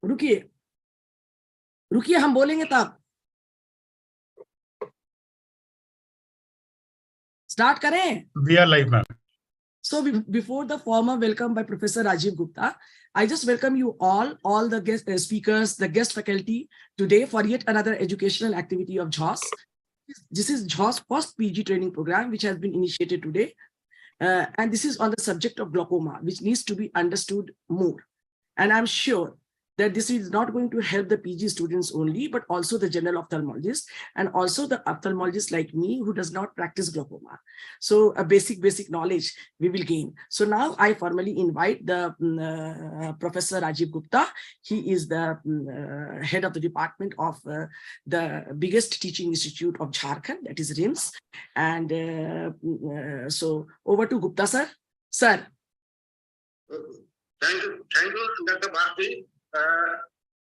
रुकिए रुकिए, हम बोलेंगे तब। स्टार्ट करें? We are live, ma'am. So before the formal welcome by Professor Rajiv Gupta, I just welcome you all the guest speakers, the guest faculty today for yet another educational activity of JOS. This is JOS first PG training program, which has been initiated today. And this is on the subject of glaucoma, which needs to be understood more. And I'm sure that this is not going to help the PG students only, but also the general ophthalmologists and also the ophthalmologists like me who does not practice glaucoma. So a basic knowledge we will gain. So now I formally invite the Professor Rajiv Gupta. He is the head of the department of the biggest teaching institute of Jharkhand, that is RIMS. And so over to Gupta, sir. Sir. Thank you, Dr. Bharti.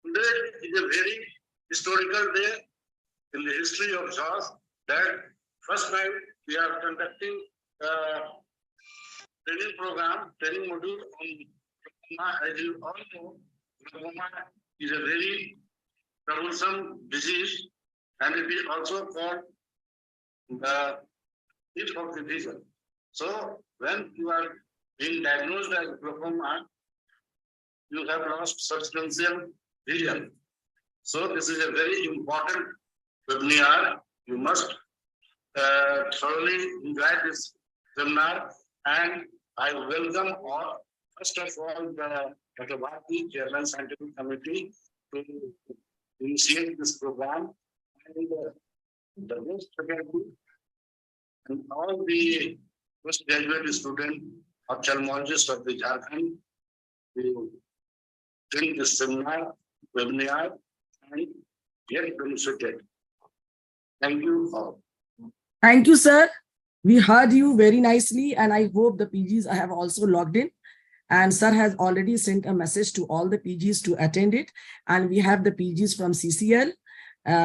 Today is a very historical day in the history of JOS that first time we are conducting training program, training module on glaucoma. As you all know, glaucoma is a very troublesome disease and it is also called the thief of the vision. So when you are being diagnosed as glaucoma, you have lost substantial vision. So this is a very important webinar. You must thoroughly enjoy this webinar, and I welcome all, first of all, the Dr. Bharti, Chairman Scientific Committee, to initiate this program, and the guest faculty and all the postgraduate students, ophthalmologists of the Jharkhand, to attend this seminar, webinar, and get benefited. Thank you all. Thank you, sir. We heard you very nicely, and I hope the PGs have also logged in. And sir has already sent a message to all the PGs to attend it. And we have the PGs from CCL.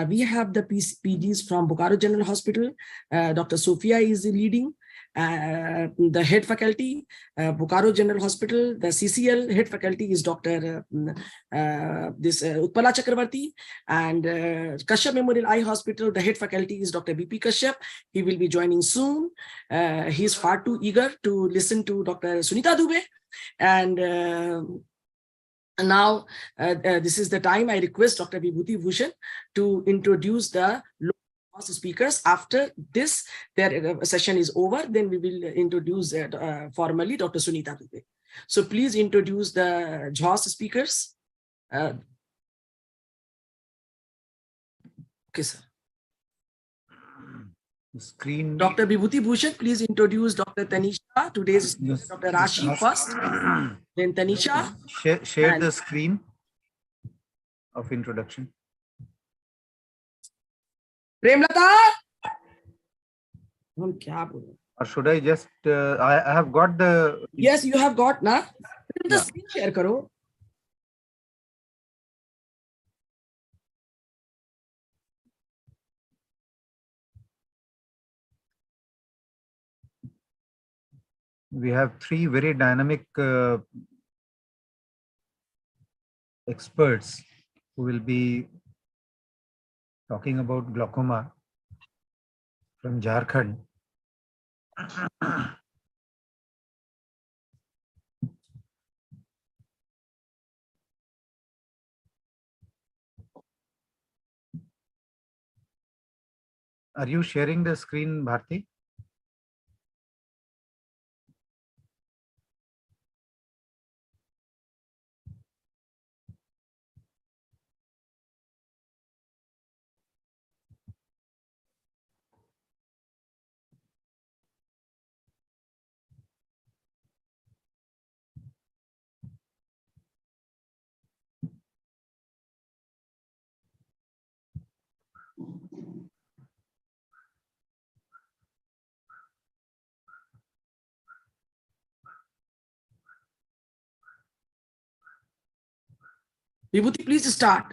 We have the PGs from Bokaro General Hospital. Dr. Sophia is leading. The head faculty, Bokaro General Hospital, the CCL head faculty is Dr. Utpala Chakravarti, and Kashyap Memorial Eye Hospital, the head faculty is Dr. BP Kashyap. He will be joining soon. He is far too eager to listen to Dr. Sunita Dubey. And now this is the time I request Dr. Vibhuti Bhushan to introduce the speakers. After this, their session is over, then we will introduce formally Dr. Sunita Dubey. So please introduce the JOS speakers. Okay, sir. The screen. Dr. Vibhuti Bhushan, please introduce Dr. Tanisha. Today's Dr. Rashi first, then Tanisha. Share the screen of introduction. Premlata? Or should I just, I have got the... Yes, you have got, na? The screen share karo. We have three very dynamic experts who will be talking about glaucoma from Jharkhand. Are you sharing the screen, Bharti? Vibhuti, please start.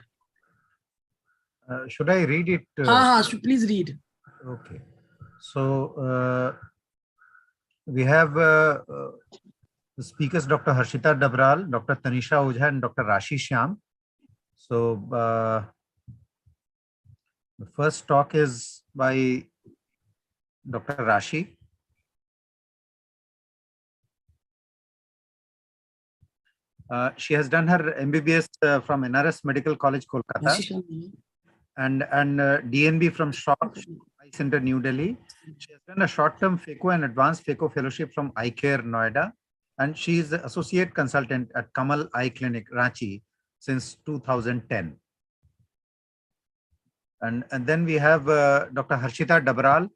Should I read it? Please read. Okay. So we have the speakers, Dr. Harshita Dabral, Dr. Tanisha Ojha, and Dr. Rashi Shyam. So the first talk is by Dr. Rashi. She has done her MBBS from NRS Medical College, Kolkata, and DNB from Shaw Eye Center, New Delhi. She has done a short-term FECO and advanced FECO fellowship from Eye Care, Noida, and she is the associate consultant at Kamal Eye Clinic, Ranchi, since 2010. And then we have Dr. Harshita Dabral,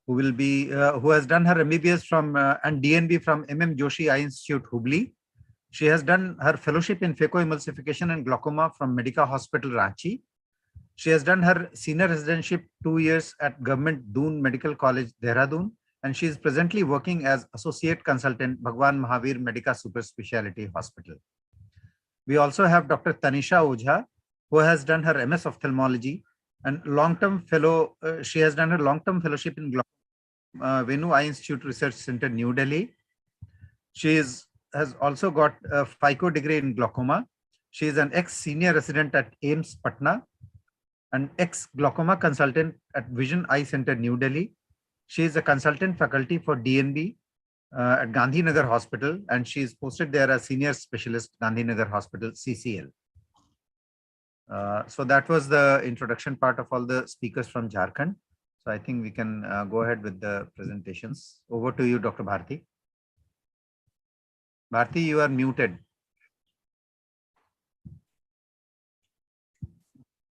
who will be who has done her MBBS from and DNB from Joshi Eye Institute, Hubli. She has done her fellowship in phacoemulsification and glaucoma from Medica Hospital, Ranchi. She has done her senior residentship 2 years at Government Doon Medical College, Dehradun, and she is presently working as associate consultant, Bhagwan Mahavir Medica Super Speciality Hospital. We also have Dr. Tanisha Ojha, who has done her MS Ophthalmology and long-term fellow. She has done her long-term fellowship in Venu Eye Institute Research Center, New Delhi. She has also got a FICO degree in glaucoma. She is an ex-senior resident at AIMS Patna, an ex-glaucoma consultant at Vision Eye Center, New Delhi. She is a consultant faculty for DNB at Gandhinagar Hospital, and she is posted there as senior specialist, Gandhinagar Hospital, CCL. So that was the introduction part of all the speakers from Jharkhand. So I think we can go ahead with the presentations. Over to you, Dr. Bharti. Bharti, you are muted.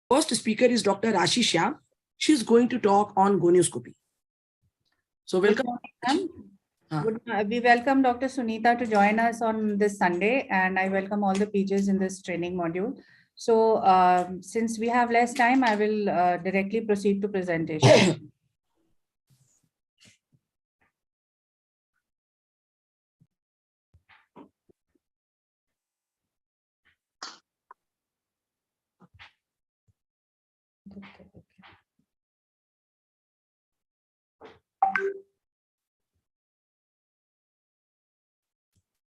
First speaker is Dr. Rashi Shyam. She's going to talk on gonioscopy. So welcome. We welcome Dr. Sunita to join us on this Sunday, and I welcome all the PJs in this training module. So since we have less time, I will directly proceed to presentation.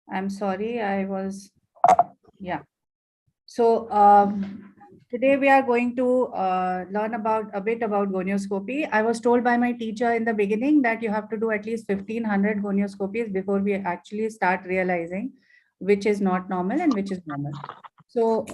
I'm sorry, yeah. So today we are going to learn a bit about gonioscopy. I was told by my teacher in the beginning that you have to do at least 1500 gonioscopies before we actually start realizing which is not normal and which is normal. So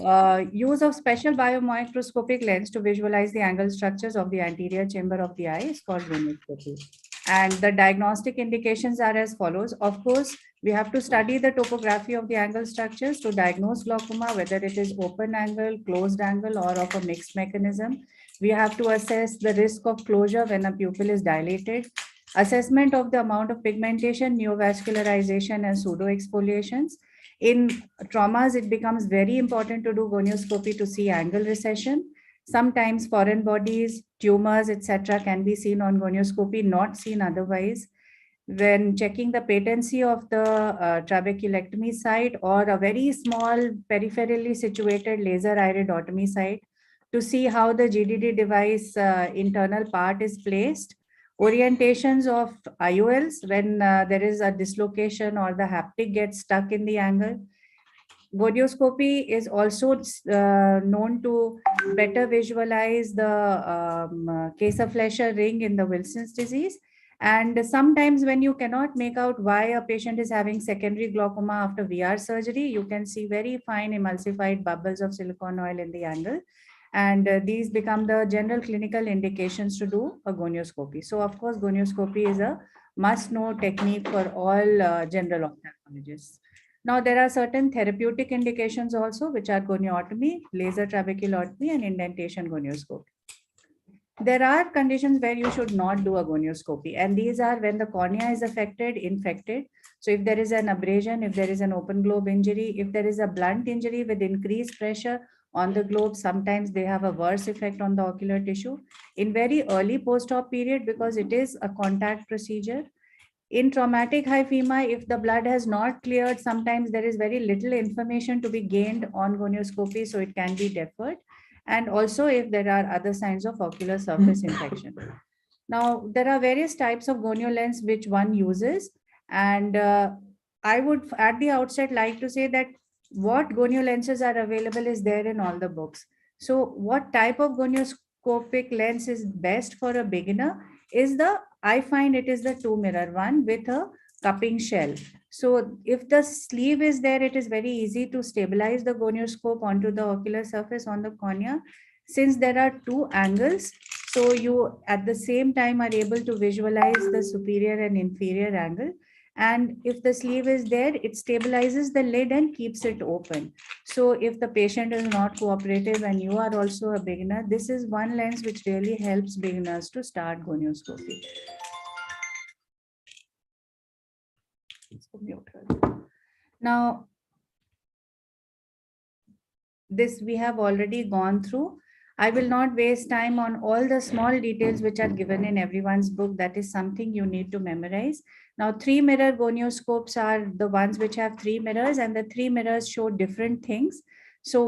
use of special biomicroscopic lens to visualize the angle structures of the anterior chamber of the eye is called gonioscopy. And the diagnostic indications are as follows. Of course, we have to study the topography of the angle structures to diagnose glaucoma, whether it is open angle, closed angle, or of a mixed mechanism. We have to assess the risk of closure when a pupil is dilated, assessment of the amount of pigmentation, neovascularization, and pseudoexfoliations. In traumas, it becomes very important to do gonioscopy to see angle recession. Sometimes foreign bodies, tumors, etc. can be seen on gonioscopy, not seen otherwise. When checking the patency of the trabeculectomy site or a very small peripherally situated laser iridotomy site to see how the GDD device internal part is placed. Orientations of IOLs when there is a dislocation or the haptic gets stuck in the angle. Gonioscopy is also known to better visualize the Kayser-Fleischer ring in the Wilson's disease. And sometimes when you cannot make out why a patient is having secondary glaucoma after VR surgery, you can see very fine emulsified bubbles of silicone oil in the angle. And these become the general clinical indications to do a gonioscopy. So of course, gonioscopy is a must-know technique for all general ophthalmologists. Now, there are certain therapeutic indications also, which are goniotomy, laser trabeculotomy, and indentation gonioscopy. There are conditions where you should not do a gonioscopy, and these are when the cornea is affected, infected. So if there is an abrasion, if there is an open globe injury, if there is a blunt injury with increased pressure on the globe, sometimes they have a worse effect on the ocular tissue. In very early post-op period, because it is a contact procedure. In traumatic hyphema, if the blood has not cleared, sometimes there is very little information to be gained on gonioscopy, so it can be deferred. And also if there are other signs of ocular surface infection. Now, there are various types of gonio lens which one uses. And I would at the outset like to say that what gonio lenses are available is there in all the books. So what type of gonioscopic lens is best for a beginner is I find it is the 2-mirror one with a cupping shell. So if the sleeve is there, it is very easy to stabilize the gonioscope onto the ocular surface on the cornea. Since there are 2 angles, so you at the same time are able to visualize the superior and inferior angle. And if the sleeve is there, it stabilizes the lid and keeps it open. So if the patient is not cooperative and you are also a beginner, this is one lens which really helps beginners to start gonioscopy. Now, this we have already gone through. I will not waste time on all the small details which are given in everyone's book. That is something you need to memorize. Now, 3-mirror gonioscopes are the ones which have 3 mirrors, and the 3 mirrors show different things. So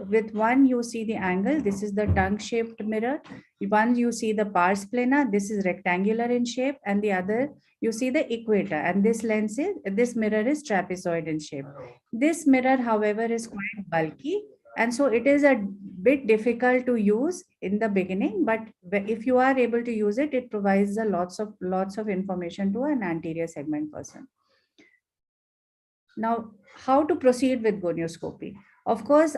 with one you see the angle. This is the tongue-shaped mirror. One you see the pars plana. This is rectangular in shape, and the other you see the equator. And this mirror is trapezoid in shape. This mirror, however, is quite bulky. And so it is a bit difficult to use in the beginning, but if you are able to use it, it provides lots of information to an anterior segment person. Now, how to proceed with gonioscopy? Of course,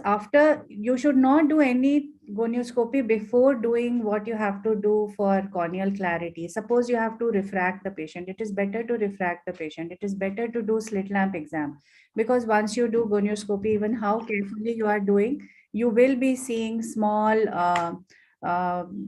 you should not do any gonioscopy before doing what you have to do for corneal clarity. Suppose you have to refract the patient. It is better to refract the patient. It is better to do slit lamp exam, because once you do gonioscopy, even how carefully you are doing, you will be seeing small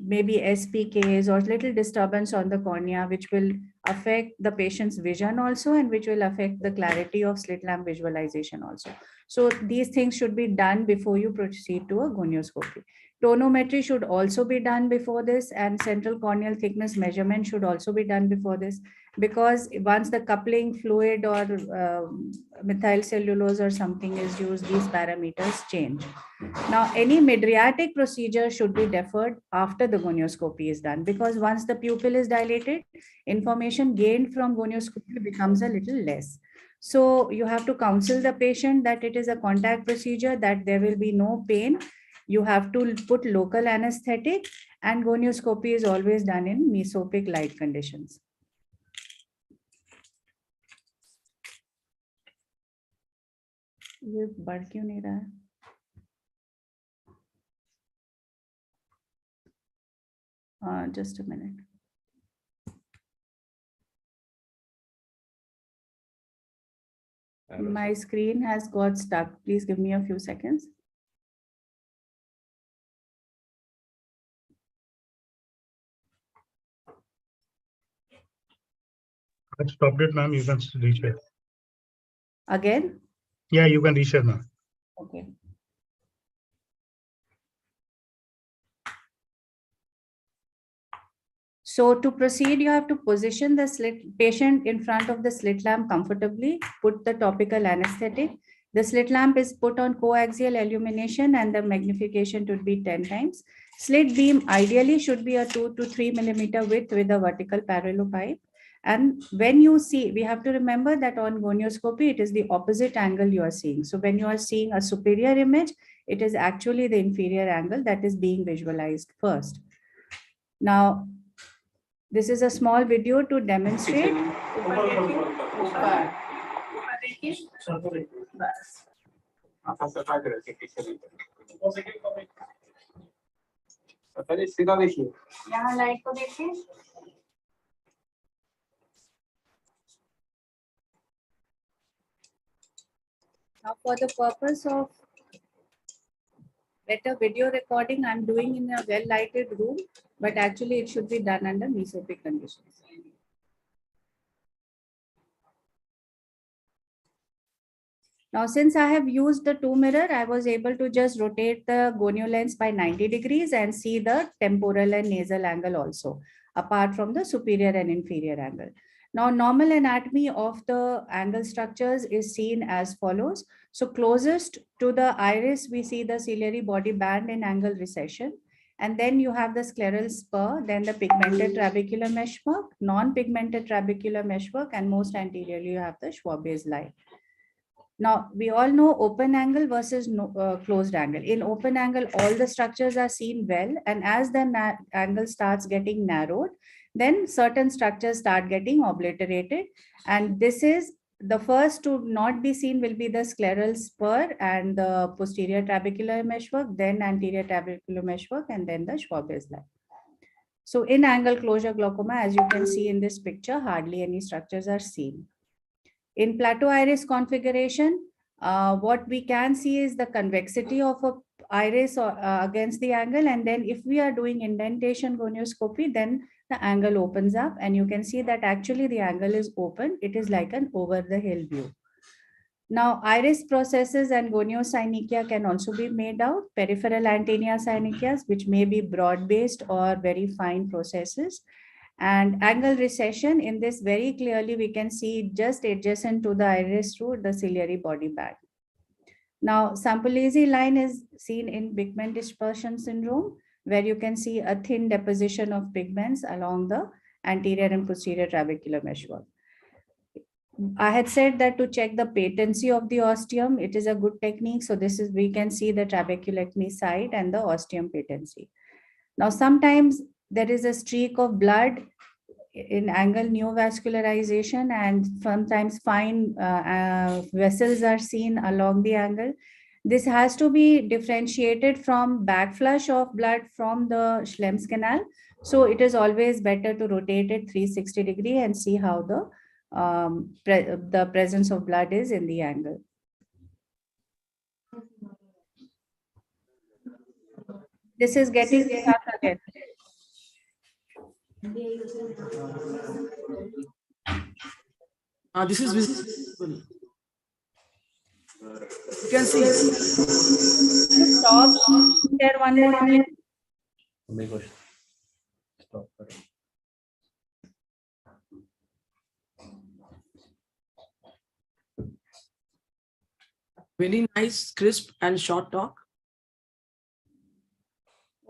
maybe SPKs or little disturbance on the cornea, which will affect the patient's vision also, and which will affect the clarity of slit lamp visualization also. So these things should be done before you proceed to a gonioscopy. Tonometry should also be done before this, and central corneal thickness measurement should also be done before this, because once the coupling fluid or methyl cellulose or something is used, these parameters change. Now, any mydriatic procedure should be deferred after the gonioscopy is done, because once the pupil is dilated, information gained from gonioscopy becomes a little less. So you have to counsel the patient that it is a contact procedure, that there will be no pain. You have to put local anesthetic, and gonioscopy is always done in mesopic light conditions. ये बढ़ क्यों नहीं रहा है? Just a minute. My screen has got stuck. Please give me a few seconds. I stopped it, ma'am. You can reshare. Again? Yeah, you can reshare, ma'am. Okay. So to proceed, you have to position the patient in front of the slit lamp comfortably, put the topical anesthetic. The slit lamp is put on coaxial illumination, and the magnification should be 10 times. Slit beam ideally should be a 2 to 3 millimeter width with a vertical parallel pipe. And when you see, we have to remember that on gonioscopy, it is the opposite angle you are seeing. So when you are seeing a superior image, it is actually the inferior angle that is being visualized first. Now, this is a small video to demonstrate. यहाँ light को देखिए. Now, for the purpose of better video recording, I'm doing in a well-lighted room, but actually it should be done under mesopic conditions. Now, since I have used the 2-mirror, I was able to just rotate the gonio lens by 90 degrees and see the temporal and nasal angle also, apart from the superior and inferior angle. Now, normal anatomy of the angle structures is seen as follows. So closest to the iris, we see the ciliary body band in angle recession. And then you have the scleral spur, then the pigmented trabecular meshwork, non-pigmented trabecular meshwork, and most anteriorly you have the Schwabe's line. Now, we all know open angle versus closed angle. In open angle, all the structures are seen well, and as the angle starts getting narrowed, then certain structures start getting obliterated. And this is the first to not be seen will be the scleral spur and the posterior trabecular meshwork, then anterior trabecular meshwork, and then the Schwab's line. So in angle closure glaucoma, as you can see in this picture, hardly any structures are seen. In plateau iris configuration, what we can see is the convexity of a iris against the angle. And then if we are doing indentation gonioscopy, then the angle opens up and you can see that actually the angle is open. It is like an over the hill view. Now, iris processes and goniosynechiae can also be made out. Peripheral antennae synechias, which may be broad-based or very fine processes. And angle recession, in this very clearly we can see just adjacent to the iris root, the ciliary body bag. Now, Sampolese line is seen in pigment dispersion syndrome, where you can see a thin deposition of pigments along the anterior and posterior trabecular meshwork. I had said that to check the patency of the ostium, it is a good technique. So this is, we can see the trabeculectomy site and the ostium patency. Now, sometimes there is a streak of blood in angle neovascularization, and sometimes fine vessels are seen along the angle. This has to be differentiated from backflush of blood from the Schlemm's canal. So it is always better to rotate it 360 degree and see how the presence of blood is in the angle. This is getting stuck again. This is visible. You can see. Stop there one more minute. Stop. Very nice, crisp and short talk.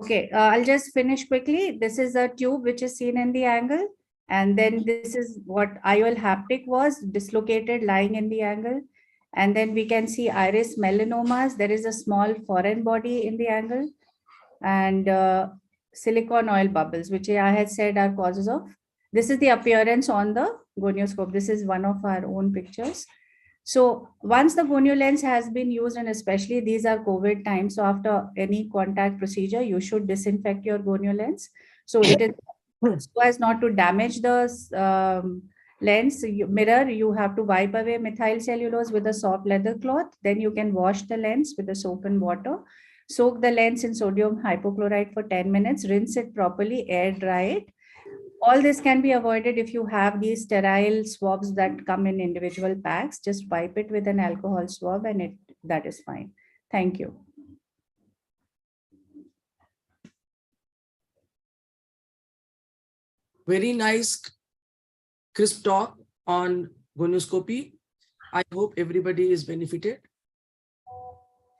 Okay, I'll just finish quickly. This is a tube which is seen in the angle. And then this is what IOL haptic was, dislocated lying in the angle. And then we can see iris melanomas. There is a small foreign body in the angle. And silicone oil bubbles, which I had said are causes of. This is the appearance on the gonioscope. This is one of our own pictures. So once the gonio lens has been used, and especially these are COVID times, so after any contact procedure, you should disinfect your gonio lens. So it is so as not to damage the lens mirror. You have to wipe away methyl cellulose with a soft leather cloth. Then you can wash the lens with the soap and water. Soak the lens in sodium hypochlorite for 10 minutes. Rinse it properly, air dry it. All this can be avoided if you have these sterile swabs that come in individual packs. Just wipe it with an alcohol swab and that is fine. Thank you. Very nice, crisp talk on gonioscopy. I hope everybody is benefited.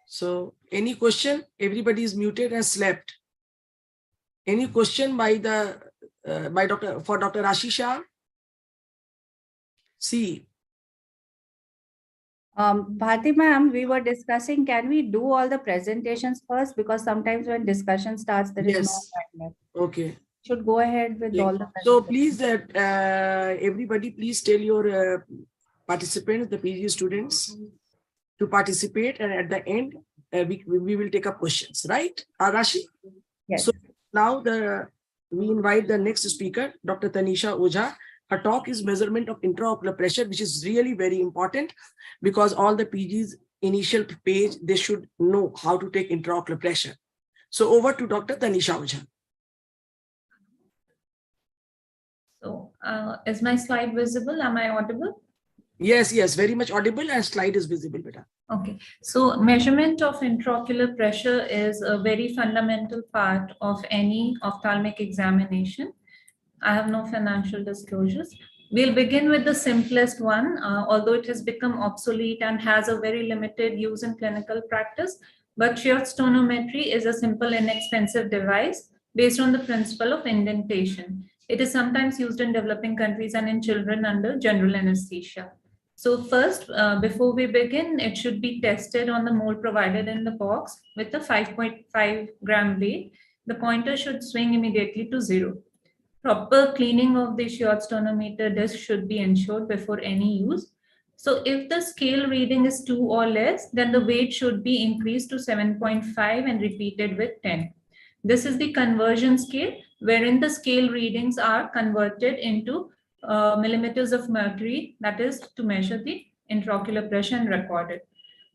So any question? Everybody is muted and slept. Any question by Dr. Ashisha? See. Bharti ma'am, we were discussing, can we do all the presentations first? Because sometimes when discussion starts, there is no time left. Okay. Should go ahead with all the. So please, everybody, please tell your participants, the PG students, to participate, and at the end, we will take up questions, right, Rashi? Yes. So now we invite the next speaker, Dr. Tanisha Ojha. Her talk is measurement of intraocular pressure, which is really very important because all the PGs initial page, they should know how to take intraocular pressure. So over to Dr. Tanisha Ojha. So is my slide visible? Am I audible? Yes, yes, very much audible and slide is visible, beta. Okay, so measurement of intraocular pressure is a very fundamental part of any ophthalmic examination. I have no financial disclosures. We'll begin with the simplest one, although it has become obsolete and has a very limited use in clinical practice. But shear stonometry is a simple, inexpensive device based on the principle of indentation. It is sometimes used in developing countries and in children under general anesthesia. So first, before we begin, it should be tested on the mold provided in the box with a 5.5 gram weight. The pointer should swing immediately to 0. Proper cleaning of the Schwartz tonometer disc should be ensured before any use. So if the scale reading is 2 or less, then the weight should be increased to 7.5 and repeated with 10. This is the conversion scale, wherein the scale readings are converted into millimeters of mercury, that is to measure the intraocular pressure and record it.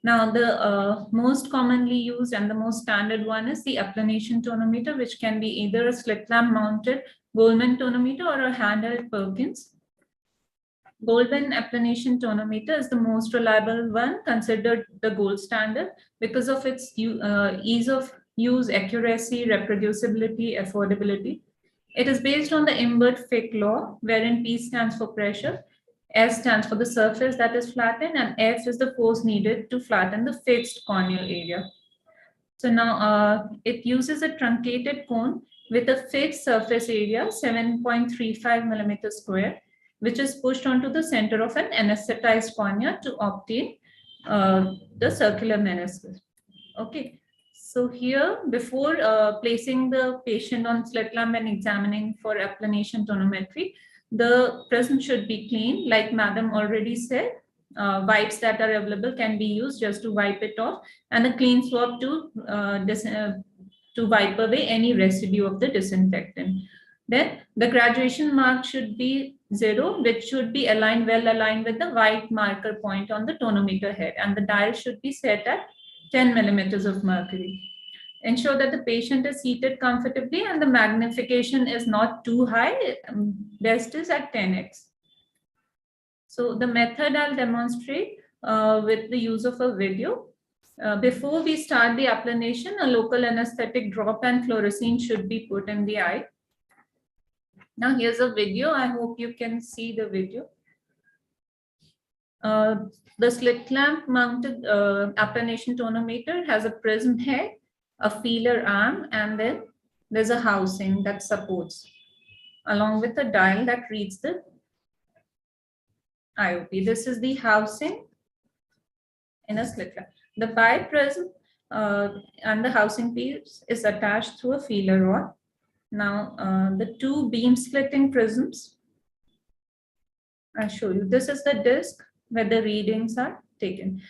Now, the most commonly used and the most standard one is the applanation tonometer, which can be either a slit lamp mounted Goldman tonometer or a handheld Perkins. Goldman applanation tonometer is the most reliable one, considered the gold standard because of its ease of use, accuracy, reproducibility, affordability. It is based on the Imbert-Fick law, wherein P stands for pressure, S stands for the surface that is flattened, and F is the force needed to flatten the fixed corneal area. So now it uses a truncated cone with a fixed surface area, 7.35 millimeters square, which is pushed onto the center of an anesthetized cornea to obtain the circular meniscus. Okay. So here, before placing the patient on slit lamp and examining for applanation tonometry, the prism should be clean. Like Madam already said, wipes that are available can be used just to wipe it off, and a clean swab to wipe away any residue of the disinfectant. Then the graduation mark should be 0, which should be well aligned with the white marker point on the tonometer head, and the dial should be set at 10 millimeters of mercury. Ensure that the patient is seated comfortably and the magnification is not too high. Best is at 10x. So the method I'll demonstrate with the use of a video. Before we start the applanation, a local anesthetic drop and fluorescein should be put in the eye. Now here's a video. I hope you can see the video. The slit lamp mounted applanation tonometer has a prism head, a feeler arm, and then there's a housing that supports, along with a dial that reads the IOP. This is the housing in a slit lamp. The biprism and the housing piece is attached through a feeler rod. Now the two beam splitting prisms, I'll show you. This is the disc where the readings are taken.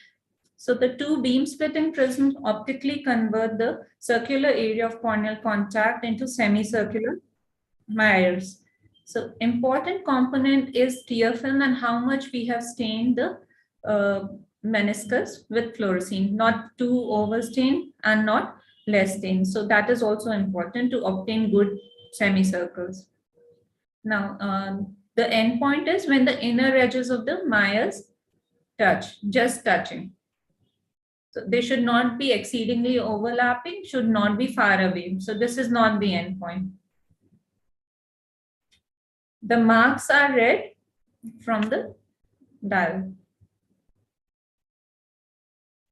So the two beam splitting prisms optically convert the circular area of corneal contact into semicircular mires. So important component is tear film and how much we have stained the meniscus with fluorescein, not too overstained and not less stained. So that is also important to obtain good semicircles. Now, the end point is when the inner edges of the mires touch, just touching. So they should not be exceedingly overlapping, should not be far away. So this is not the end point. The marks are read from the dial.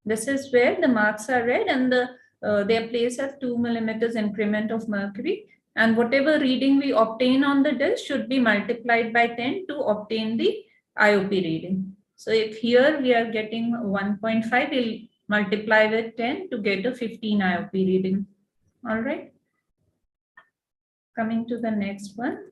This is where the marks are read, and they are placed at 2 millimeters increment of mercury. And whatever reading we obtain on the disc should be multiplied by 10 to obtain the IOP reading. So if here we are getting 1.5, we'll multiply with 10 to get a 15 IOP reading. All right. Coming to the next one.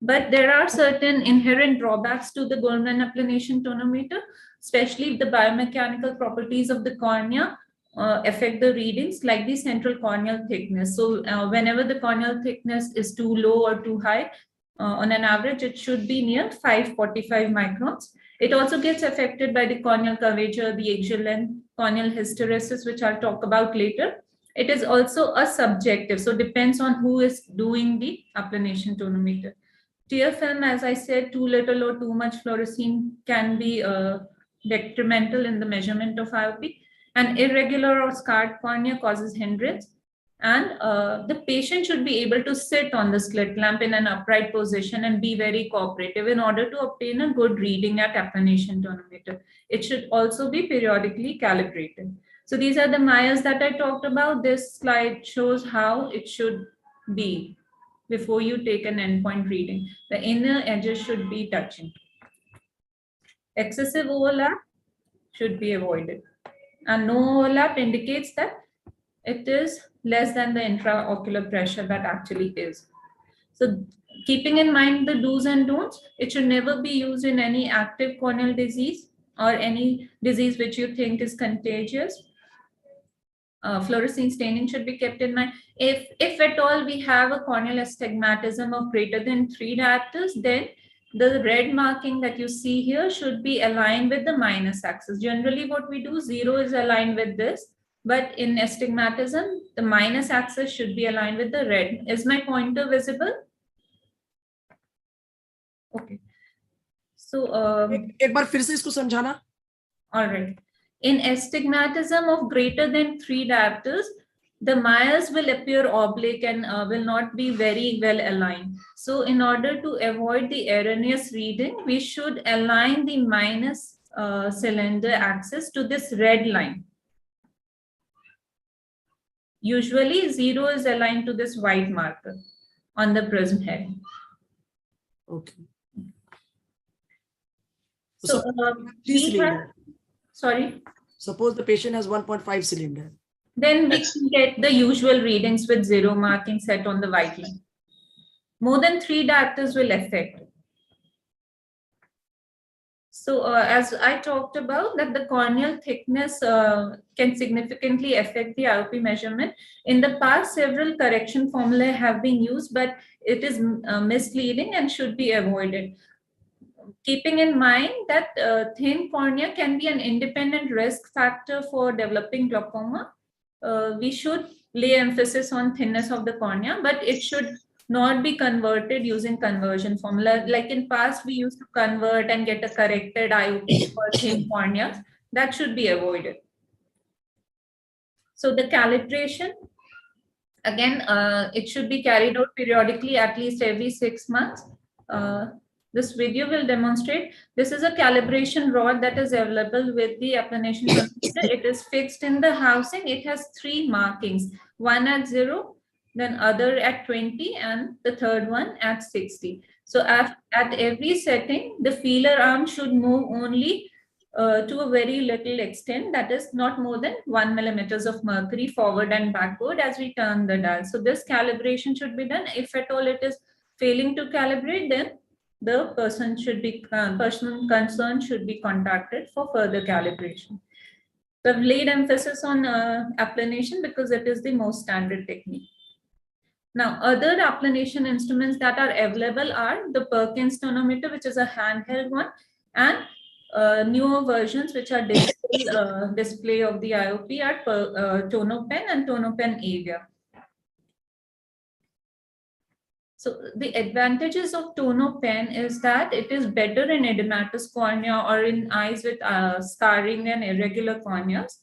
But there are certain inherent drawbacks to the Goldman applanation tonometer, especially if the biomechanical properties of the cornea affect the readings, like the central corneal thickness. So whenever the corneal thickness is too low or too high, on an average, it should be near 545 microns. It also gets affected by the corneal curvature, the axial length, corneal hysteresis, which I'll talk about later. It is also a subjective, so depends on who is doing the applanation tonometer. Tear film, as I said, too little or too much fluorescein can be detrimental in the measurement of IOP. An irregular or scarred cornea causes hindrance. And the patient should be able to sit on the slit lamp in an upright position and be very cooperative in order to obtain a good reading at applanation tonometer. It should also be periodically calibrated. So these are the mires that I talked about. This slide shows how it should be before you take an endpoint reading. The inner edges should be touching. Excessive overlap should be avoided. And no overlap indicates that it is less than the intraocular pressure that actually is. So keeping in mind the do's and don'ts, it should never be used in any active corneal disease or any disease which you think is contagious. Fluorescein staining should be kept in mind. If at all we have a corneal astigmatism of greater than 3 diopters, then the red marking that you see here should be aligned with the minus axis. Generally what we do, 0 is aligned with this, but in astigmatism, the minus axis should be aligned with the red. Is my pointer visible? Okay. So, एक बार फिर से इसको समझाना. all right. In astigmatism of greater than 3 diopters, the Myers will appear oblique and will not be very well aligned. So in order to avoid the erroneous reading, we should align the minus cylinder axis to this red line. Usually 0 is aligned to this white marker on the prism head. Okay. So we have, sorry. Suppose the patient has 1.5 cylinder. Then we can get the usual readings with 0 marking set on the white line. More than 3 diopters will affect. So as I talked about that the corneal thickness can significantly affect the IOP measurement. In the past, several correction formulae have been used, but it is misleading and should be avoided. Keeping in mind that thin cornea can be an independent risk factor for developing glaucoma, we should lay emphasis on thinness of the cornea, but it should not be converted using conversion formula. Like in past, we used to convert and get a corrected IOP for thin corneas. That should be avoided. So the calibration, again, it should be carried out periodically at least every 6 months. This video will demonstrate. This is a calibration rod that is available with the applanation transmitter. It is fixed in the housing. It has 3 markings, one at 0, then other at 20, and the third one at 60. So at every setting, the feeler arm should move only to a very little extent, that is not more than 1 millimeters of mercury forward and backward as we turn the dial. So this calibration should be done. If at all it is failing to calibrate, then the person concerned should be contacted for further calibration. So I've laid emphasis on applanation because it is the most standard technique. Now, other applanation instruments that are available are the Perkins tonometer, which is a handheld one, and newer versions which are digital display of the IOP are TonoPen and TonoPen Avia. So the advantages of TonoPen is that it is better in edematous cornea or in eyes with scarring and irregular corneas.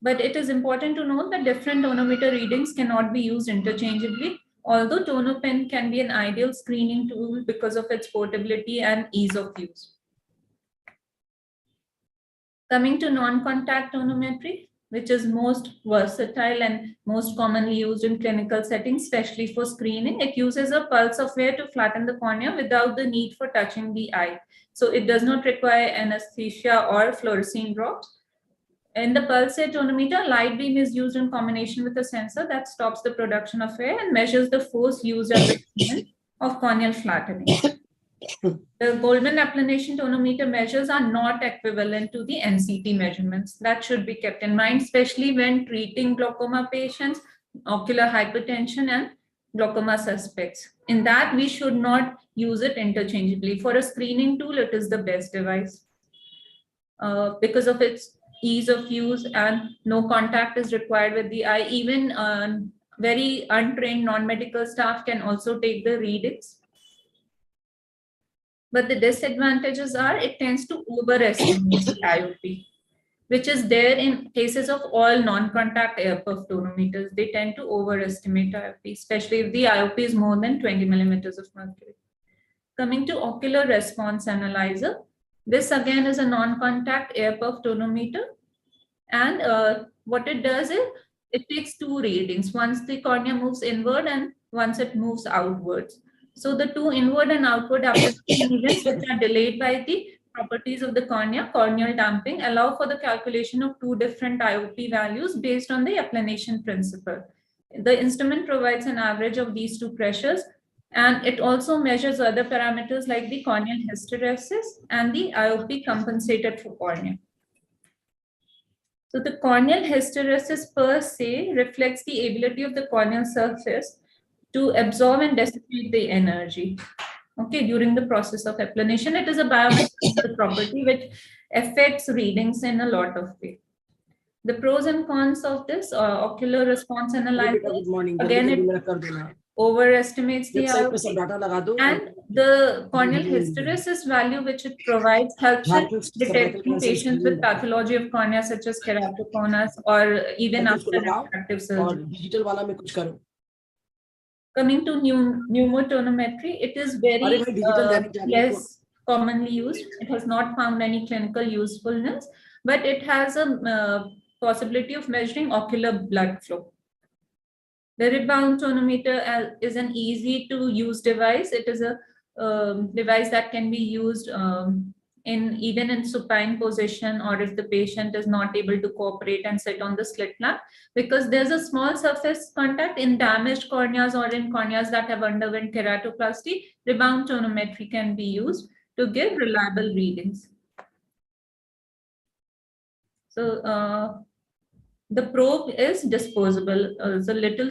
But it is important to note that different tonometer readings cannot be used interchangeably, although TonoPen can be an ideal screening tool because of its portability and ease of use. Coming to non-contact tonometry, which is most versatile and most commonly used in clinical settings, especially for screening. It uses a pulse of air to flatten the cornea without the need for touching the eye. So it does not require anesthesia or fluorescein drops. In the pulse air tonometer, light beam is used in combination with a sensor that stops the production of air and measures the force used at the moment of corneal flattening. The Goldman applanation tonometer measures are not equivalent to the NCT measurements. That should be kept in mind, especially when treating glaucoma patients, ocular hypertension, and glaucoma suspects. In that, we should not use it interchangeably. For a screening tool, it is the best device because of its ease of use and no contact is required with the eye. Even very untrained non-medical staff can also take the readings. But the disadvantages are it tends to overestimate the IOP, which is there in cases of all non-contact air-puff tonometers. They tend to overestimate IOP, especially if the IOP is more than 20 millimeters of mercury. Coming to ocular response analyzer, this again is a non-contact air-puff tonometer. And what it does is it takes 2 readings. Once the cornea moves inward and once it moves outwards. So the 2 inward and outward application events which are delayed by the properties of the cornea, corneal damping, allow for the calculation of two different IOP values based on the applanation principle. The instrument provides an average of these two pressures, and it also measures other parameters like the corneal hysteresis and the IOP compensated for cornea. So the corneal hysteresis per se reflects the ability of the corneal surface to absorb and dissipate the energy. Okay, during the process of applanation, it is a biomechanical property which affects readings in a lot of ways. The pros and cons of this ocular response analysis, Good morning. again, it overestimates the IOP, and the corneal hysteresis value which it provides helps in detecting patients with pathology of cornea such as keratoconus or even after refractive surgery. Coming to pneumotonometry, it is very less commonly used. It has not found any clinical usefulness, but it has a possibility of measuring ocular blood flow. The rebound tonometer is an easy to use device. It is a device that can be used even in supine position, or if the patient is not able to cooperate and sit on the slit lamp, because there's a small surface contact in damaged corneas or in corneas that have underwent keratoplasty. Rebound tonometry can be used to give reliable readings. So the probe is disposable. It's a little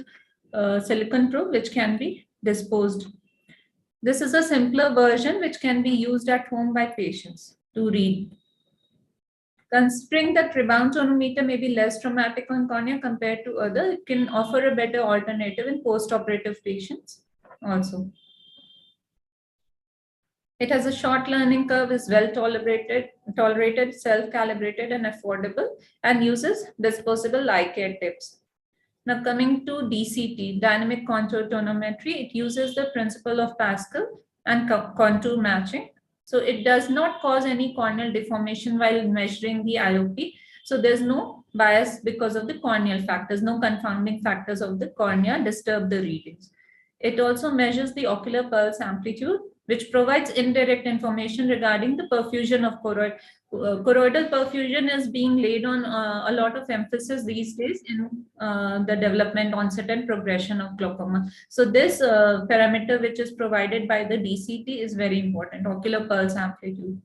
silicone probe which can be disposed. This is a simpler version which can be used at home by patients to read. Considering that rebound tonometer may be less traumatic on cornea compared to other, it can offer a better alternative in post-operative patients also. It has a short learning curve, is well tolerated, self-calibrated and affordable, and uses disposable eye care tips. Now coming to DCT, dynamic contour tonometry, it uses the principle of Pascal and contour matching. So it does not cause any corneal deformation while measuring the IOP. So there's no bias because of the corneal factors, no confounding factors of the cornea disturb the readings. It also measures the ocular pulse amplitude, which provides indirect information regarding the perfusion of choroid. Choroidal perfusion is being laid on a lot of emphasis these days in the development, onset, and progression of glaucoma. So this parameter, which is provided by the DCT, is very important, ocular pulse amplitude.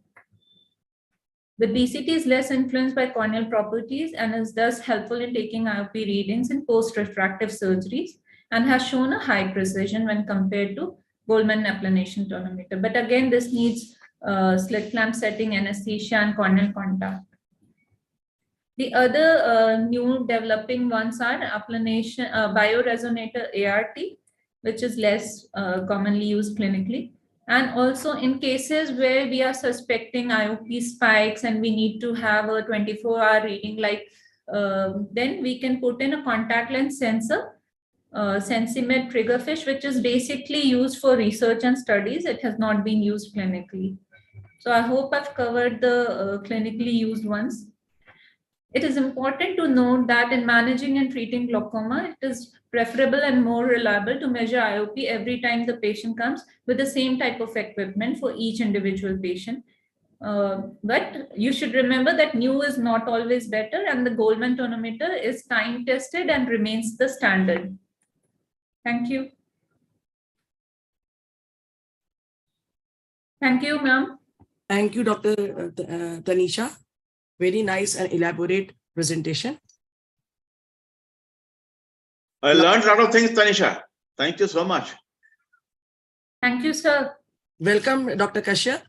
The DCT is less influenced by corneal properties and is thus helpful in taking IOP readings in post-refractive surgeries, and has shown a high precision when compared to Goldmann applanation tonometer. But again, this needs slit lamp setting, anesthesia, and corneal contact. The other new developing ones are applanation, bioresonator ART, which is less commonly used clinically. And also in cases where we are suspecting IOP spikes and we need to have a 24-hour reading, like then we can put in a contact lens sensor, Sensimed triggerfish, which is basically used for research and studies. It has not been used clinically. So I hope I've covered the clinically used ones. It is important to note that in managing and treating glaucoma, it is preferable and more reliable to measure IOP every time the patient comes with the same type of equipment for each individual patient. But you should remember that new is not always better, and the Goldmann tonometer is time tested and remains the standard. Thank you. Thank you, ma'am. Thank you, Dr. Tanisha. Very nice and elaborate presentation. I learned a lot of things, Tanisha. Thank you so much. Thank you, sir. Welcome, Dr. Kashyap.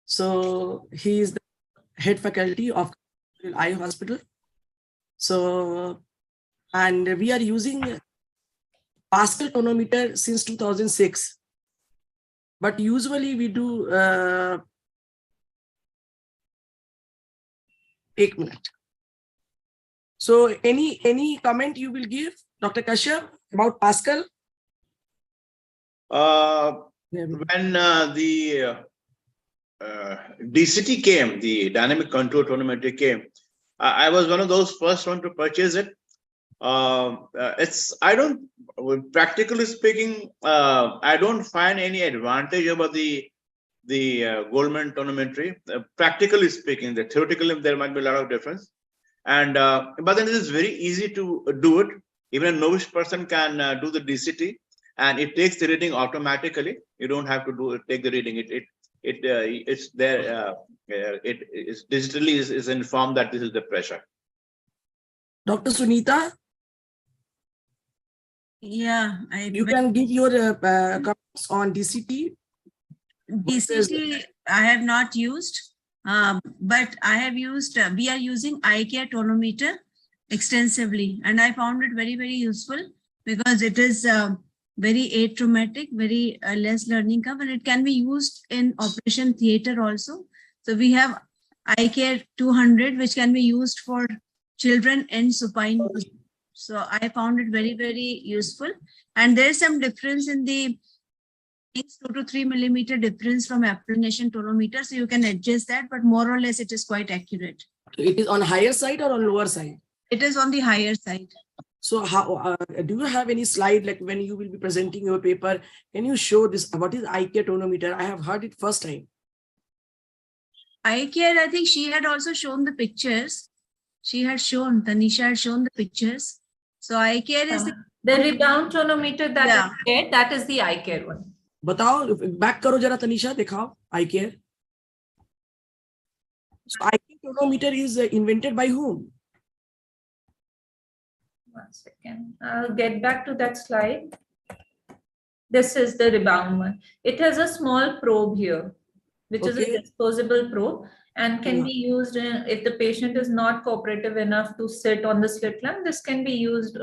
So he is the head faculty of Eye Hospital. So, and we are using Pascal tonometer since 2006. But usually we do, 1 minute. So any comment you will give, Dr. Kashyap, about Pascal? When the DCT came, the dynamic contour tonometry came, I was one of those first one to purchase it. Practically speaking, I don't find any advantage over the the Goldman tonometry. Practically speaking, theoretically there might be a lot of difference, and but then it is very easy to do it. Even a novice person can do the DCT, and it takes the reading automatically. You don't have to take the reading. It's there. It is digitally is informed that this is the pressure. Dr. Sunita, Yeah, you can give your comments on DCT. DCT I have not used, but I have used, we are using eye care tonometer extensively, and I found it very, very useful because it is very atraumatic, very less learning curve, and it can be used in operation theater also. So we have eye care 200, which can be used for children in supine position. So I found it very, very useful. And there is some difference in the 2 to 3 millimeter difference from applanation tonometer. So you can adjust that, but more or less it is quite accurate. It is on higher side or on lower side? It is on the higher side. So how do you have any slide, like when you will be presenting your paper, can you show this? What is eye care tonometer? I have heard it first time. Eye care, I think she had also shown the pictures. Tanisha had shown the pictures. So eye care is the rebound tonometer that Yeah. is there, that is the eye care one. Batao, back karo jara Tanisha, dikhao, eye care. So eye care tonometer is invented by whom? 1 second. I'll get back to that slide. This is the rebound one. It has a small probe here, which is Okay. a disposable probe and can be used if the patient is not cooperative enough to sit on the slit lamp. This can be used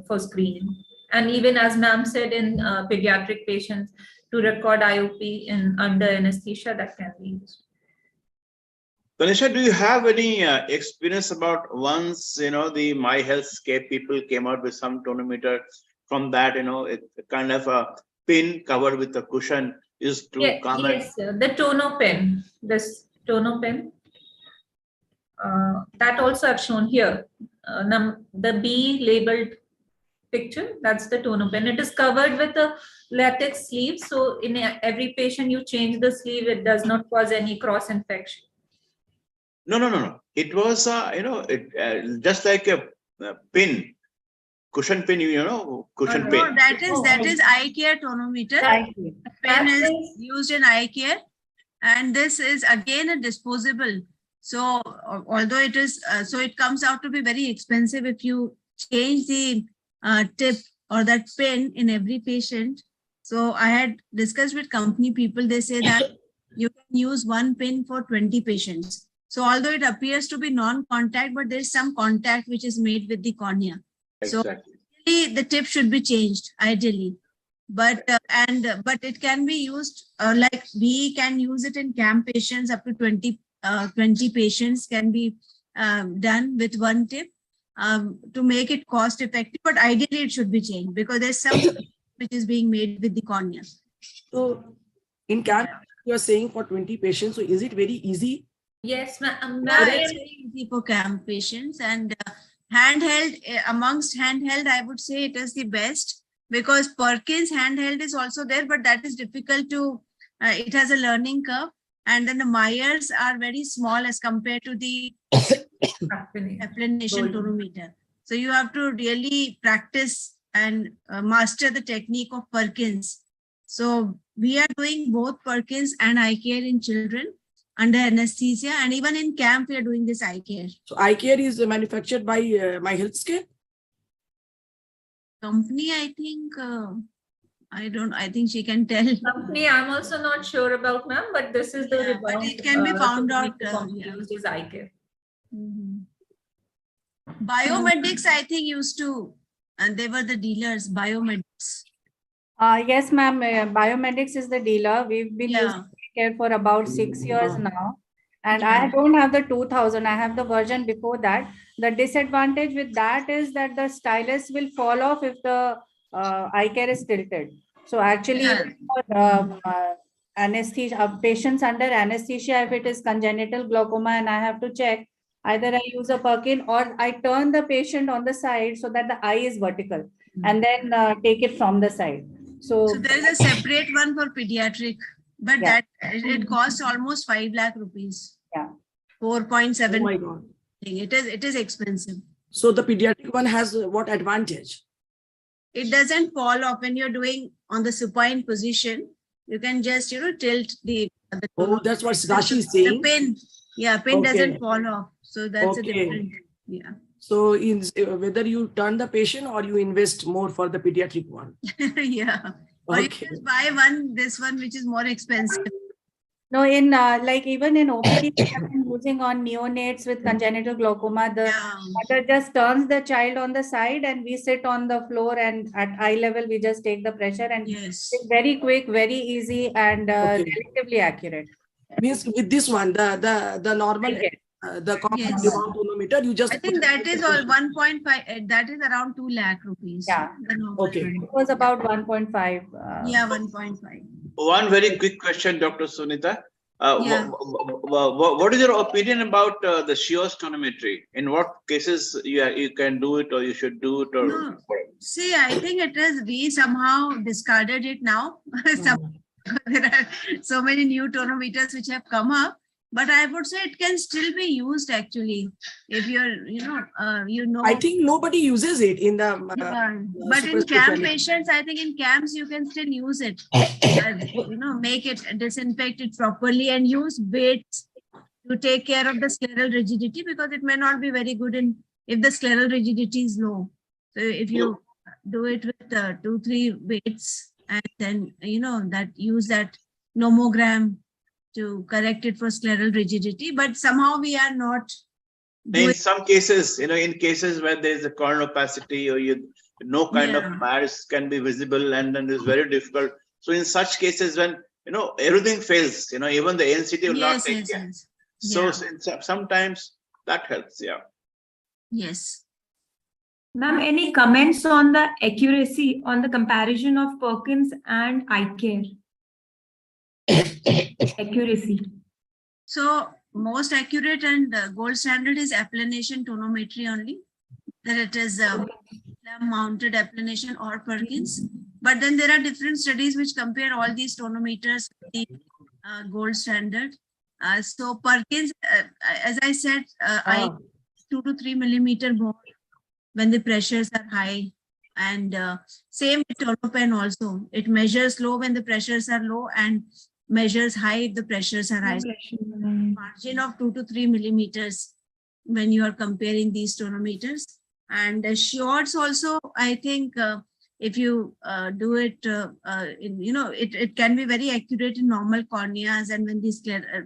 for screening. And even as ma'am said, in pediatric patients to record IOP in under anesthesia, that can be used. Tanisha, do you have any experience about once, the My Healthscape people came out with some tonometer from that, it kind of a pin covered with a cushion is to comment? Yes, sir. The tono pen, this tono pen, that also I've shown here. The B labeled picture, that's the tono pen. It is covered with a latex sleeve. So in every patient you change the sleeve, it does not cause any cross infection. No. It was, just like a pin, cushion pin, cushion no, pin. that is eye care tonometer. Pen is used in eye care, and this is again a disposable. So although it is, so it comes out to be very expensive if you change the tip or that pin in every patient. So I had discussed with company people, they say that you can use one pin for 20 patients. So although it appears to be non-contact, but there's some contact which is made with the cornea. Exactly. So the tip should be changed ideally, but it can be used like we can use it in CAM patients up to 20 patients can be done with one tip to make it cost effective. But ideally it should be changed because there's some which is being made with the cornea. So in CAM, you are saying for 20 patients. So is it very easy? Yes, ma'am. It's very easy for CAM patients, and handheld, amongst handheld, I would say it is the best because Perkins handheld is also there, but that is difficult to, it has a learning curve. And then the Myers are very small as compared to the applanation tonometer. So you have to really practice and master the technique of Perkins. So we are doing both Perkins and eye care in children under anesthesia, and even in camp we are doing this eye care. So eye care is manufactured by My Healthscape? Company, I think, I think she can tell. Company, I'm also not sure about, ma'am, but this is the Yeah, rebound. but it can be found out. Used as eye care. Biomedics, I think, used to, and they were the dealers, Biomedics. Yes, ma'am. Biomedics is the dealer. We've been using care for about 6 years now. And I don't have the 2000. I have the version before that. The disadvantage with that is that the stylus will fall off if the eye care is tilted. So actually, anesthesia patients under anesthesia, if it is congenital glaucoma and I have to check, either I use a Perkin or I turn the patient on the side so that the eye is vertical and then take it from the side. So there is a separate one for pediatric. but Yeah. that it costs almost 5 lakh rupees. Yeah. 4.7. Oh my God. It is expensive. So the pediatric one has what advantage? It doesn't fall off when you're doing on the supine position. You can just, tilt the Oh, that's what Rashi is the saying. pin. Yeah, pin Okay. doesn't fall off. So that's a Okay. different. Yeah. So whether you turn the patient or you invest more for the pediatric one. Yeah. Or you Okay. just buy this one, which is more expensive. No, in like even in OPD, we have been using on neonates with congenital glaucoma. The Yeah. mother just turns the child on the side and we sit on the floor, and at eye level, we just take the pressure, and Yes. it's very quick, very easy, and Okay. relatively accurate. Means with this one, the normal, Okay. the common Yes. demand tonometer, you just. I think that is all 1.5. That is around 2 lakh rupees. Yeah. The normal Okay. one. It was about 1.5. Yeah, 1.5. One very quick question, Dr. Sunita. Yeah. What is your opinion about the Shios tonometry? In what cases you can do it or you should do it? Or No. See, I think we somehow discarded it now. There are so many new tonometers which have come up, but I would say it can still be used actually. If you're, I think nobody uses it in the. But in super CAM specialty. patients, I think in CAMs you can still use it. Make it, disinfect it properly and use baits to take care of the scleral rigidity, because it may not be very good if the scleral rigidity is low. So if you do it with 2-3 weights and then, use that nomogram to correct it for scleral rigidity, but somehow we are not. in some cases, in cases where there is a corneal opacity or no kind of mass can be visible, and then it's very difficult. So in such cases when, everything fails, even the NCT will not take care. Yes. So Yeah. sometimes that helps. Yeah. Yes. Ma'am, any comments on the accuracy on the comparison of Perkins and eye care? Accuracy. So most accurate and gold standard is applanation tonometry only. That it is mounted applanation or Perkins. But then there are different studies which compare all these tonometers with the gold standard. So Perkins, as I said, I 2 to 3 millimeter more when the pressures are high. And same with tonopen also. It measures low when the pressures are low and measures high if the pressures are high. Margin of 2 to 3 millimeters when you are comparing these tonometers. And Shios also, I think if you do it, it can be very accurate in normal corneas and when these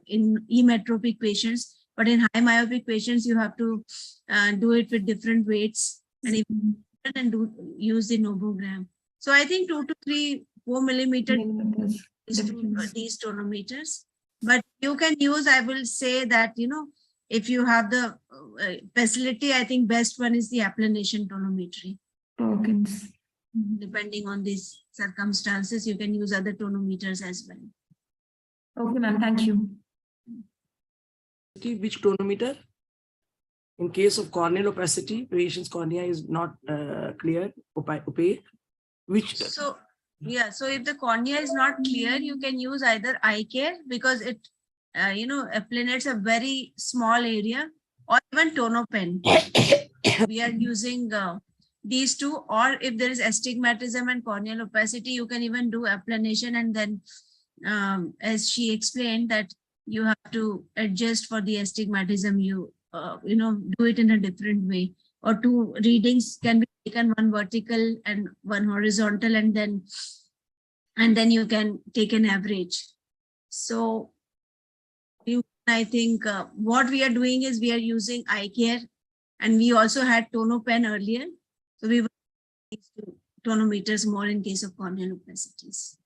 in emetropic patients, but in high myopic patients, you have to do it with different weights and use the nomogram. So I think 2 to 4 millimeter these tonometers, but you can use, I will say that, if you have the facility, I think best one is the applanation tonometry. Perkins. Depending on these circumstances, you can use other tonometers as well. Okay, ma'am. Thank you. Which tonometer? In case of corneal opacity, patient's cornea is not clear, opaque. Which? So if the cornea is not clear, you can use either eye care because it, applanates a very small area, or even tonopen. We are using these two, or if there is astigmatism and corneal opacity, you can even do applanation, and then as she explained that you have to adjust for the astigmatism, you do it in a different way, or 2 readings can be taken, one vertical and one horizontal, and then you can take an average. So I think what we are doing is we are using eye care, and we also had tonopen earlier. So we will use tonometers more in case of corneal opacities.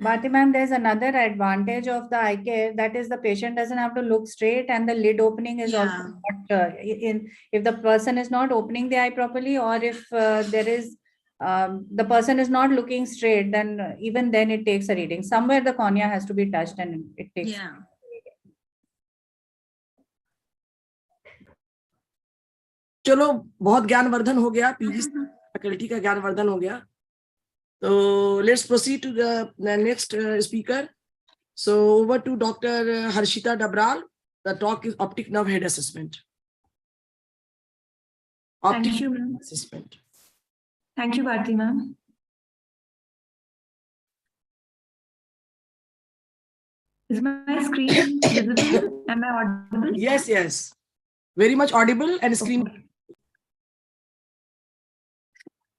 Bharti ma'am, there's another advantage of the eye care, that is the patient doesn't have to look straight, and the lid opening is also not if the person is not opening the eye properly, or if there is the person is not looking straight, then even then it takes a reading. Somewhere the cornea has to be touched and it takes. Yeah. चलो बहुत ज्ञानवर्धन हो गया, PG faculty का ज्ञानवर्धन हो गया. So let's proceed to the next speaker. So over to Dr. Harshita Dabral. The talk is optic nerve head assessment. Optic Thank you, ma'am. assessment. Thank you, Bharti, ma'am. Is my screen visible? Am I audible? Yes, yes. Very much audible and screen.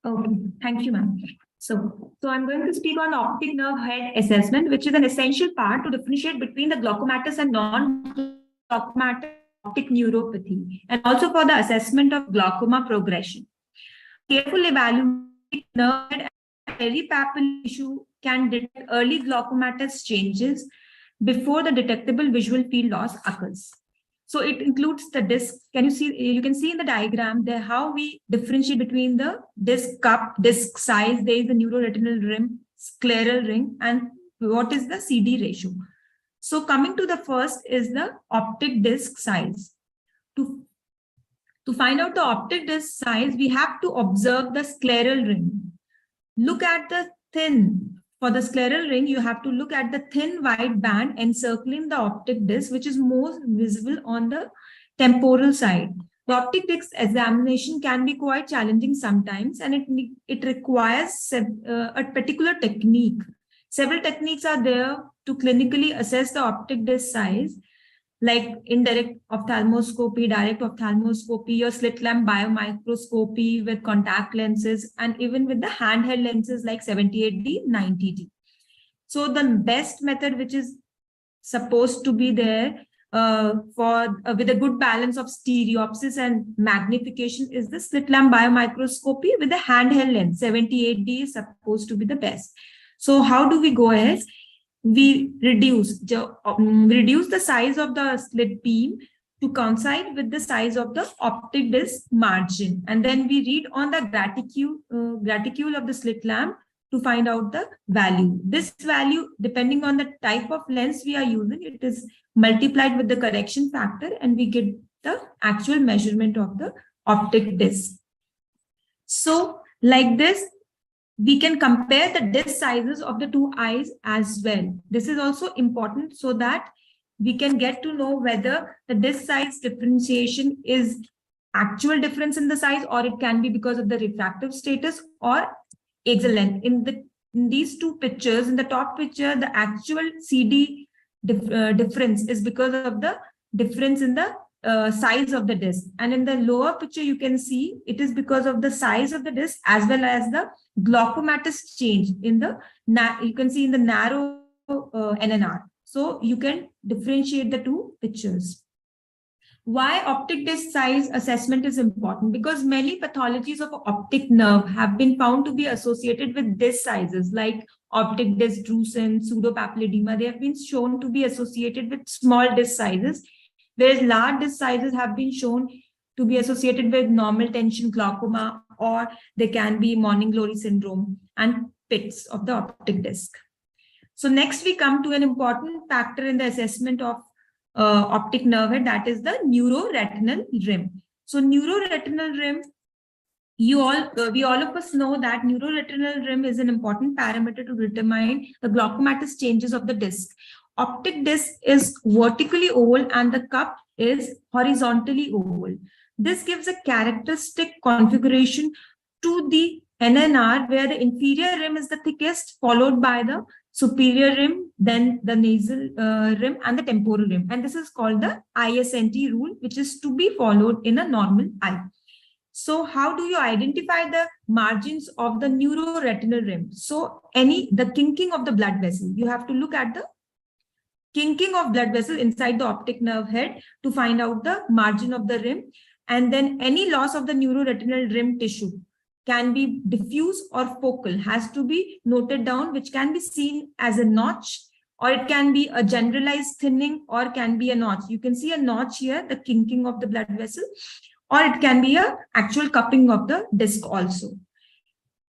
Okay, thank you, ma'am. So I'm going to speak on optic nerve head assessment, which is an essential part to differentiate between the glaucomatous and non-glaucomatous optic neuropathy, and also for the assessment of glaucoma progression. Careful evaluation nerve head and peripapillary tissue can detect early glaucomatous changes before the detectable visual field loss occurs. So it includes the disc. You can see in the diagram there how we differentiate between the disc cup, disc size. There is the neuroretinal rim, scleral ring, and what is the CD ratio. So coming to the first is the optic disc size. To find out the optic disc size, we have to observe the scleral ring. Look at the thin. For the scleral ring, you have to look at the thin white band encircling the optic disc, which is most visible on the temporal side. The optic disc examination can be quite challenging sometimes, and it requires a particular technique. Several techniques are there to clinically assess the optic disc size, like indirect ophthalmoscopy, direct ophthalmoscopy, or slit lamp biomicroscopy with contact lenses, and even with the handheld lenses like 78D, 90D. So the best method, which is supposed to be there with a good balance of stereopsis and magnification, is the slit lamp biomicroscopy with the handheld lens. 78D is supposed to be the best. So how do we go ahead? We reduce the size of the slit beam to coincide with the size of the optic disc margin, and then we read on the graticule of the slit lamp to find out the value. This value, depending on the type of lens we are using, it is multiplied with the correction factor, and we get the actual measurement of the optic disc. So like this, we can compare the disc sizes of the two eyes as well. This is also important so that we can get to know whether the disc size differentiation is actual difference in the size, or it can be because of the refractive status or axial length. In these two pictures, in the top picture, the actual CD difference is because of the difference in the size of the disc, and in the lower picture you can see it is because of the size of the disc as well as the glaucomatous change in the you can see in the narrow NNR. So you can differentiate the two pictures. Why optic disc size assessment is important? Because many pathologies of optic nerve have been found to be associated with disc sizes like optic disc drusen, pseudopapilledema. They have been shown to be associated with small disc sizes, whereas large disc sizes have been shown to be associated with normal tension glaucoma, or they can be morning glory syndrome and pits of the optic disc. So next we come to an important factor in the assessment of optic nerve head, that is the neuroretinal rim. So neuroretinal rim, we all of us know that neuroretinal rim is an important parameter to determine the glaucomatous changes of the disc. Optic disc is vertically oval and the cup is horizontally oval. This gives a characteristic configuration to the NNR, where the inferior rim is the thickest, followed by the superior rim, then the nasal rim and the temporal rim. And this is called the ISNT rule, which is to be followed in a normal eye. So how do you identify the margins of the neuroretinal rim? So the kinking of the blood vessel, you have to look at the kinking of blood vessel inside the optic nerve head to find out the margin of the rim. And then any loss of the neuroretinal rim tissue can be diffuse or focal, has to be noted down, which can be seen as a notch, or it can be a generalized thinning, or can be a notch. You can see a notch here, the kinking of the blood vessel, or it can be a actual cupping of the disc also.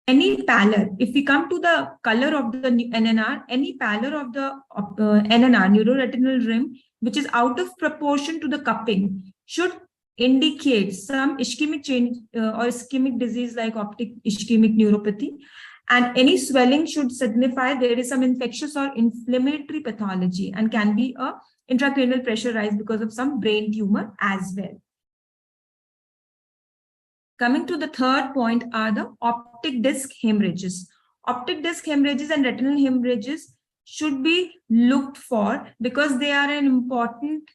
Any pallor, if we come to the color of the NNR, any pallor of the NNR, neuroretinal rim, which is out of proportion to the cupping, should indicate some ischemic change or ischemic disease like optic ischemic neuropathy. And any swelling should signify there is some infectious or inflammatory pathology and can be a intracranial pressure rise because of some brain tumor as well. Coming to the third point are the optic disc hemorrhages. Optic disc hemorrhages and retinal hemorrhages should be looked for because they are an important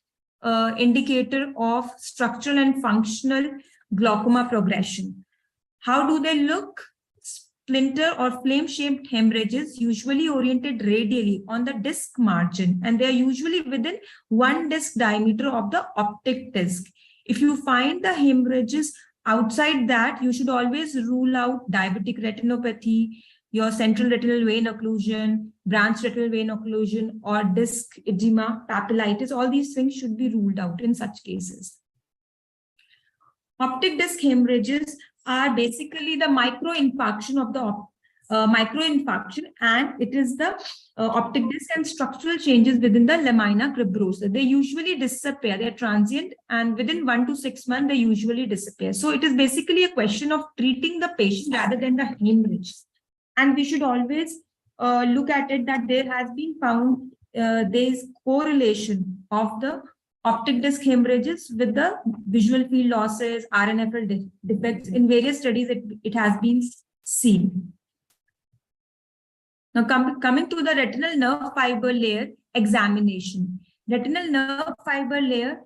indicator of structural and functional glaucoma progression. How do they look? Splinter or flame-shaped hemorrhages usually oriented radially on the disc margin, and they are usually within 1 disc diameter of the optic disc. If you find the hemorrhages outside that, you should always rule out diabetic retinopathy, your central retinal vein occlusion, branch retinal vein occlusion, or disc edema, papillitis. All these things should be ruled out in such cases. Optic disc hemorrhages are basically the microinfarction of the microinfarction, and it is the optic disc and structural changes within the lamina cribrosa. They usually disappear, they're transient, and within 1 to 6 months, they usually disappear. So it is basically a question of treating the patient rather than the hemorrhage. And we should always look at it that there has been found there is correlation of the optic disc hemorrhages with the visual field losses, RNFL defects. In various studies, it has been seen. Now, coming to the retinal nerve fiber layer examination. Retinal nerve fiber layer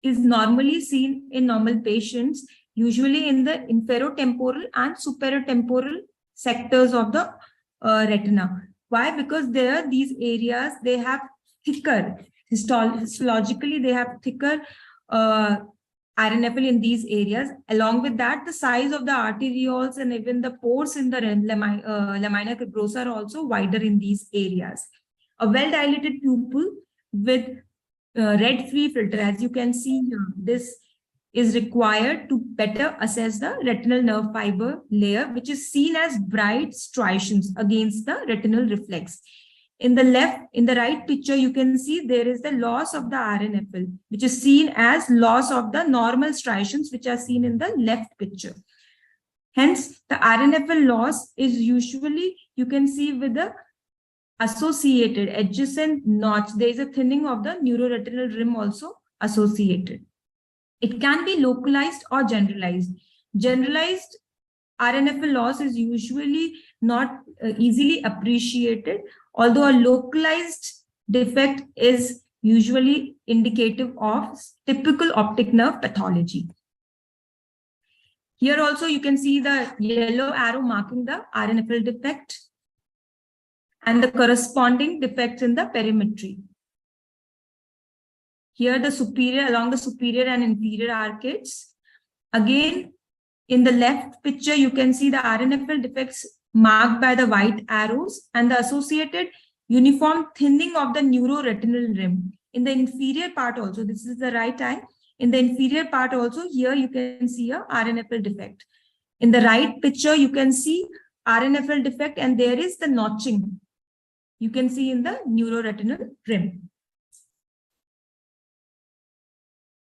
is normally seen in normal patients, usually in the inferotemporal and superotemporal sectors of the retina. Why? Because there, these areas, they have thicker, histologically, they have thicker RNFL in these areas. Along with that, the size of the arterioles and even the pores in the lamina cribrosa are also wider in these areas. A well-dilated pupil with red-free filter, as you can see here, this is required to better assess the retinal nerve fiber layer, which is seen as bright striations against the retinal reflex. In the right picture, you can see there is the loss of the RNFL, which is seen as loss of the normal striations, which are seen in the left picture. Hence, the RNFL loss is usually, you can see with the associated adjacent notch, there is a thinning of the neuroretinal rim also associated. It can be localized or generalized. Generalized RNFL loss is usually not easily appreciated, although a localized defect is usually indicative of typical optic nerve pathology. Here also you can see the yellow arrow marking the RNFL defect and the corresponding defects in the perimetry. Here the superior, along the superior and inferior arcades. Again, in the left picture, you can see the RNFL defects marked by the white arrows and the associated uniform thinning of the neuroretinal rim. In the inferior part also, this is the right eye. In the inferior part also, here you can see a RNFL defect. In the right picture, you can see RNFL defect and there is the notching. You can see in the neuroretinal rim.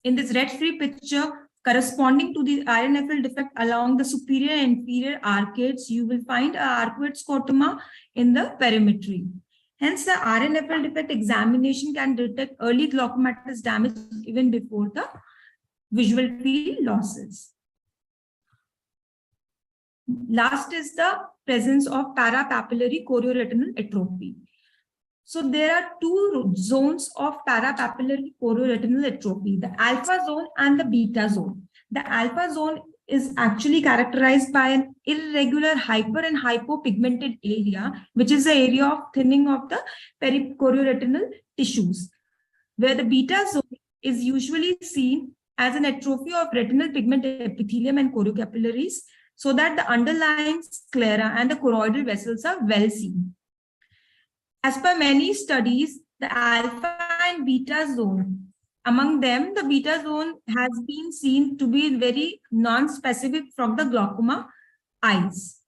In this red-free picture, corresponding to the RNFL defect along the superior and inferior arcades, you will find a arcuate scotoma in the perimetry. Hence, the RNFL defect examination can detect early glaucomatous damage even before the visual field losses. Last is the presence of parapapillary chorioretinal atrophy. So there are two zones of parapapillary chorioretinal atrophy, the alpha zone and the beta zone. The alpha zone is actually characterized by an irregular hyper and hypopigmented area, which is the area of thinning of the perichorioretinal tissues, where the beta zone is usually seen as an atrophy of retinal pigment epithelium and choriocapillaries, so that the underlying sclera and the choroidal vessels are well seen. As per many studies, the alpha and beta zone, among them, the beta zone has been seen to be very non-specific from the glaucoma eyes.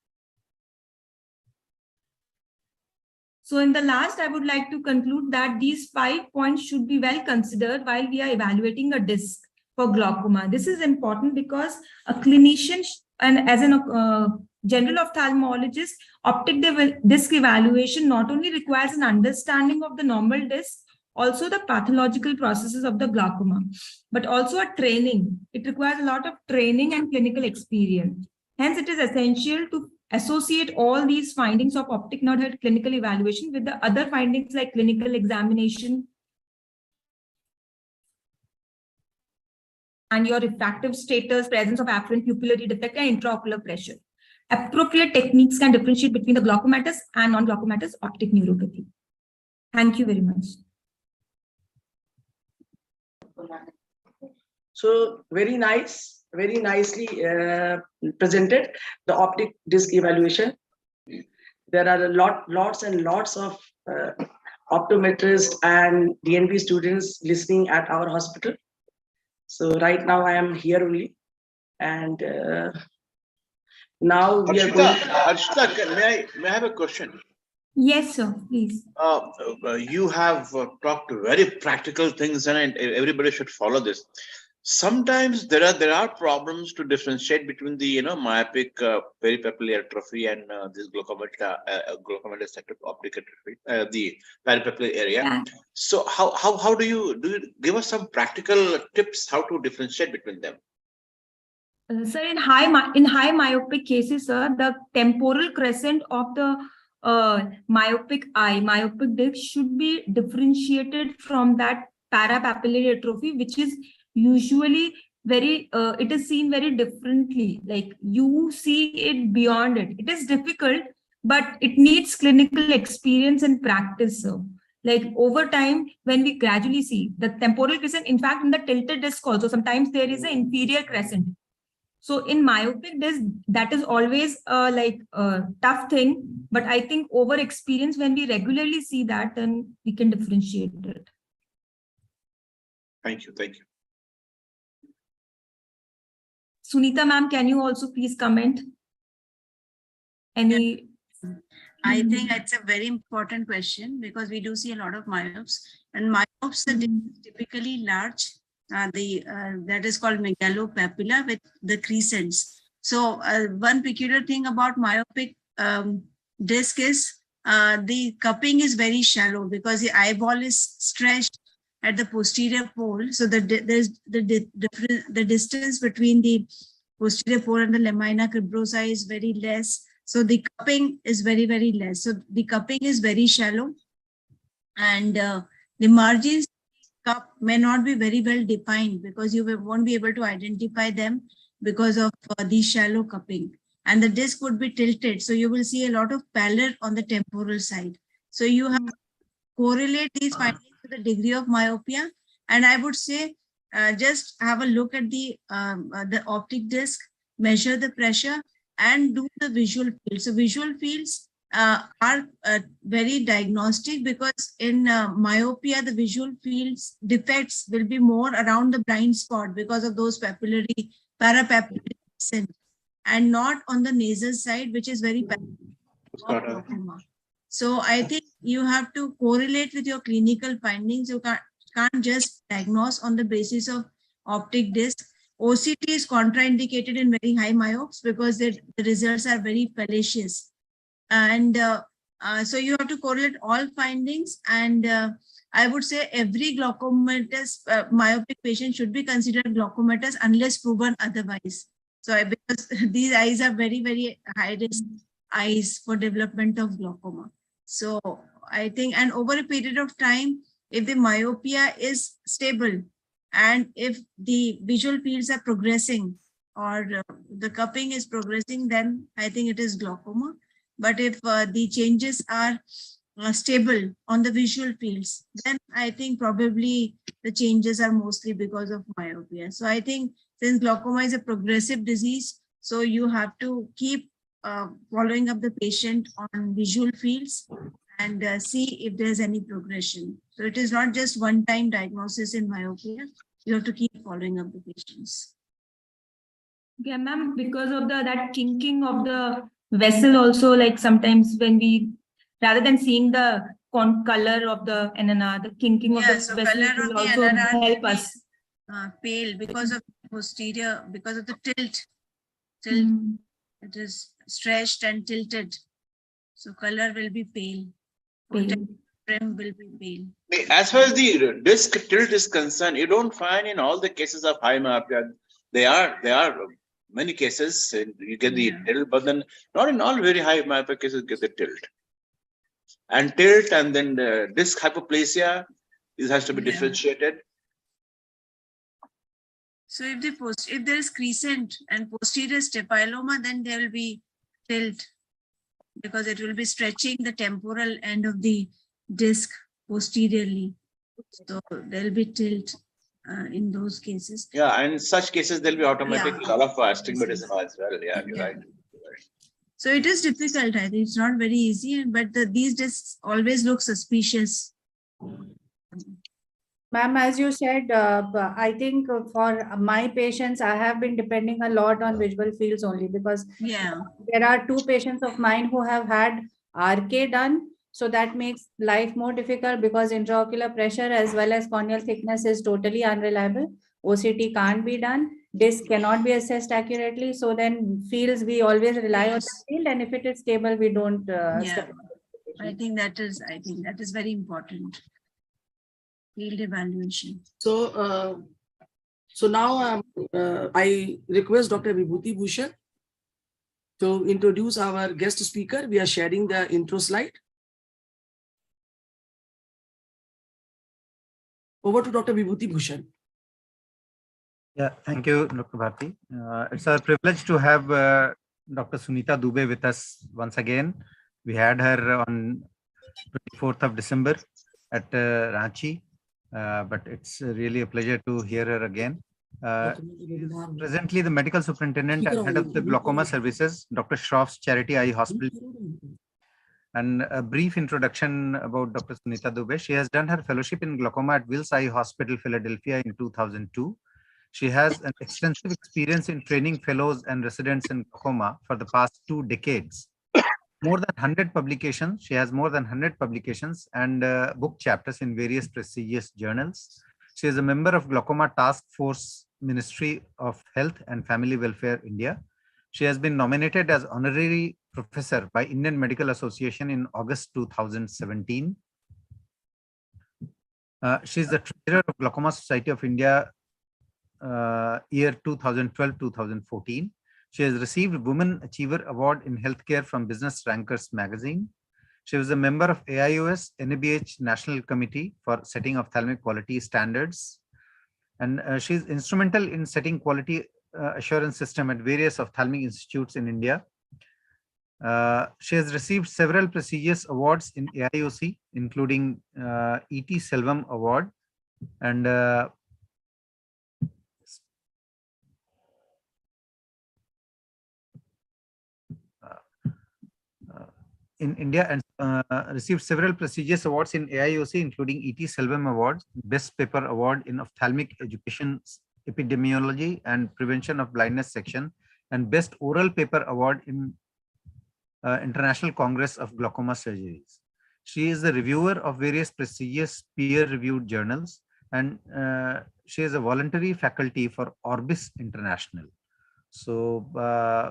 So in the last, I would like to conclude that these 5 points should be well considered while we are evaluating a disc for glaucoma. This is important because a clinician and as an general ophthalmologist, optic disc evaluation not only requires an understanding of the normal disc, also the pathological processes of the glaucoma, but also a training. It requires a lot of training and clinical experience. Hence, it is essential to associate all these findings of optic nerve health clinical evaluation with the other findings like clinical examination and your refractive status, presence of afferent pupillary defect, and intraocular pressure. Appropriate techniques can differentiate between the glaucomatous and non-glaucomatous optic neuropathy. Thank you very much. So very nice, very nicely presented the optic disc evaluation. There are lots and lots of optometrists and DNB students listening at our hospital. So right now I am here only, and now we are going. Harshita, may I have a question? Yes, sir, please. You have talked very practical things, and everybody should follow this. Sometimes there are problems to differentiate between the myopic peripapillary atrophy and this glaucomatous sector optic atrophy, the peripapillary area. Yeah. So how do you give us some practical tips how to differentiate between them? Sir, in high myopic cases, sir, the temporal crescent of the myopic disc should be differentiated from that parapapillary atrophy, which is usually very, it is seen very differently. Like you see it beyond it. It is difficult, but it needs clinical experience and practice, sir. Like over time, when we gradually see the temporal crescent, in fact, in the tilted disc also, sometimes there is an inferior crescent. So in myopic disc, that is always like a tough thing. But I think over experience, when we regularly see that, then we can differentiate it. Thank you. Thank you. Sunita ma'am, can you also please comment? Any? I think it's a very important question because we do see a lot of myopes, and myopes are typically large. That is called megalopapilla with the crescents. So one peculiar thing about myopic disc is the cupping is very shallow because the eyeball is stretched at the posterior pole. So there's the distance between the posterior pole and the lamina cribrosa is very less. So the cupping is very, very less. So the cupping is very shallow, and the margins cup may not be very well defined because you won't be able to identify them because of the shallow cupping. And the disc would be tilted. So you will see a lot of pallor on the temporal side. So you have to correlate these findings to the degree of myopia. And I would say just have a look at the optic disc, measure the pressure, and do the visual fields. So visual fields are very diagnostic because in myopia, the visual fields defects will be more around the blind spot because of those parapapillary descent, and not on the nasal side, which is very glaucoma. So I think you have to correlate with your clinical findings. You can't just diagnose on the basis of optic disc. OCT is contraindicated in very high myopes because the results are very fallacious. And so you have to correlate all findings. And I would say every glaucomatous myopic patient should be considered glaucomatous unless proven otherwise. So because these eyes are very, very high risk eyes for development of glaucoma. So I think, and over a period of time, if the myopia is stable and if the visual fields are progressing or the cupping is progressing, then I think it is glaucoma. But if the changes are stable on the visual fields, then I think probably the changes are mostly because of myopia. So I think since glaucoma is a progressive disease, so you have to keep following up the patient on visual fields and see if there's any progression. So it is not just one-time diagnosis in myopia. You have to keep following up the patients. Yeah, ma'am, because of that kinking of the vessel also, like sometimes when we, rather than seeing the color of the NNR, the kinking of the vessel will also help us. Pale because of posterior, because of the tilt. It is stretched and tilted. So color will be pale. Pale. Trim will be pale. As far as the disc tilt is concerned, you don't find in all the cases of high myopia. There are many cases you get the tilt, but then not in all very high myopia cases get the tilt. And tilt and then the disc hypoplasia, this has to be differentiated. So if there is crescent and posterior stapyloma, then there will be tilt because it will be stretching the temporal end of the disc posteriorly. So there will be tilt in those cases. Yeah, and in such cases there will be automatic lot of astigmatism as well. Yeah, you're right. So it is difficult. I think it's not very easy, but these discs always look suspicious. Ma'am, as you said, I think for my patients, I have been depending a lot on visual fields only because there are 2 patients of mine who have had RK done. So that makes life more difficult because intraocular pressure as well as corneal thickness is totally unreliable. OCT can't be done. Disc cannot be assessed accurately. So then fields, we always rely on the field, and if it is stable, we don't. I think that is very important. Field evaluation. So, so now I request Dr. Vibhuti Bhushan to introduce our guest speaker. We are sharing the intro slide. Over to Dr. Vibhuti Bhushan. Yeah, thank you, Dr. Bharti. It's our privilege to have Dr. Sunita Dubey with us once again. We had her on 24th of December at Ranchi, but it's really a pleasure to hear her again. Presently, the medical superintendent and head of the glaucoma services, Dr. Shroff's Charity Eye Hospital. And a brief introduction about Dr. Sunita Dubey. She has done her fellowship in glaucoma at Wills Eye Hospital, Philadelphia in 2002. She has an extensive experience in training fellows and residents in glaucoma for the past 2 decades. More than 100 publications. She has more than 100 publications and book chapters in various prestigious journals. She is a member of Glaucoma Task Force, Ministry of Health and Family Welfare, India. She has been nominated as honorary professor by Indian Medical Association in August 2017. She is the treasurer of Glaucoma Society of India year 2012-2014. She has received Women Achiever Award in Healthcare from Business Rankers magazine. She was a member of AIOS NABH National Committee for setting ophthalmic quality standards. And she is instrumental in setting quality assurance system at various ophthalmic institutes in India. She has received several prestigious awards in AIOC, including E.T. Selvam Award and in India, and received several prestigious awards in AIOC, including E.T. Selvam Award, Best Paper Award in Ophthalmic Education, Epidemiology and Prevention of Blindness section, and Best Oral Paper Award in International Congress of Glaucoma Surgeries. She is the reviewer of various prestigious peer-reviewed journals, and she is a voluntary faculty for Orbis International. So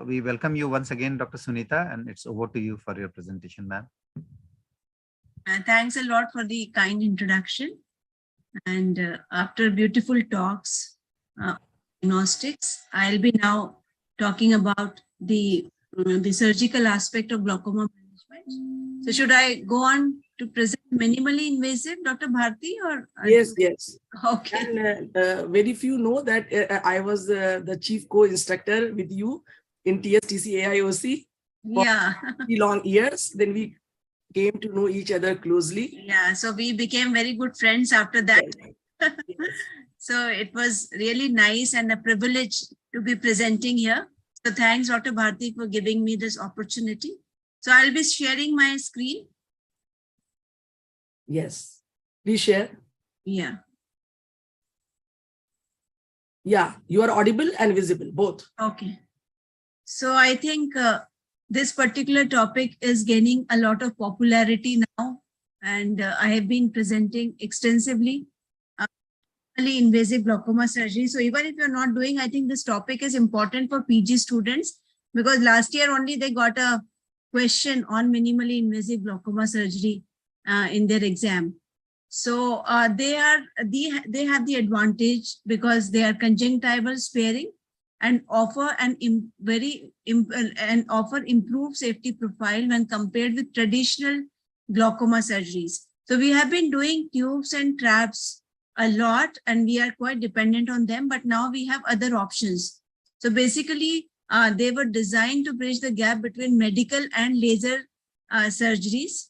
we welcome you once again, Dr. Sunita, and it's over to you for your presentation, ma'am. Thanks a lot for the kind introduction. And after beautiful talks, diagnostics, I'll be now talking about the surgical aspect of glaucoma management. So should I go on to present minimally invasive, Dr. Bharti? Or yes, yes. Okay. And very few know that I was the chief co-instructor with you in TSTC AIOC for 3 long years. Then we came to know each other closely. Yeah, so we became very good friends after that. Yes. So it was really nice and a privilege to be presenting here. So thanks, Dr. Bharti, for giving me this opportunity. So I'll be sharing my screen. Yes, please share. Yeah. Yeah, you are audible and visible, both. Okay. So I think this particular topic is gaining a lot of popularity now, and I have been presenting extensively invasive glaucoma surgery. So even if you're not doing, I think this topic is important for PG students because last year only they got a question on minimally invasive glaucoma surgery in their exam. So they have the advantage because they are conjunctival sparing and offer offer improved safety profile when compared with traditional glaucoma surgeries. So we have been doing tubes and traps a lot, and we are quite dependent on them, but now we have other options. So basically, they were designed to bridge the gap between medical and laser surgeries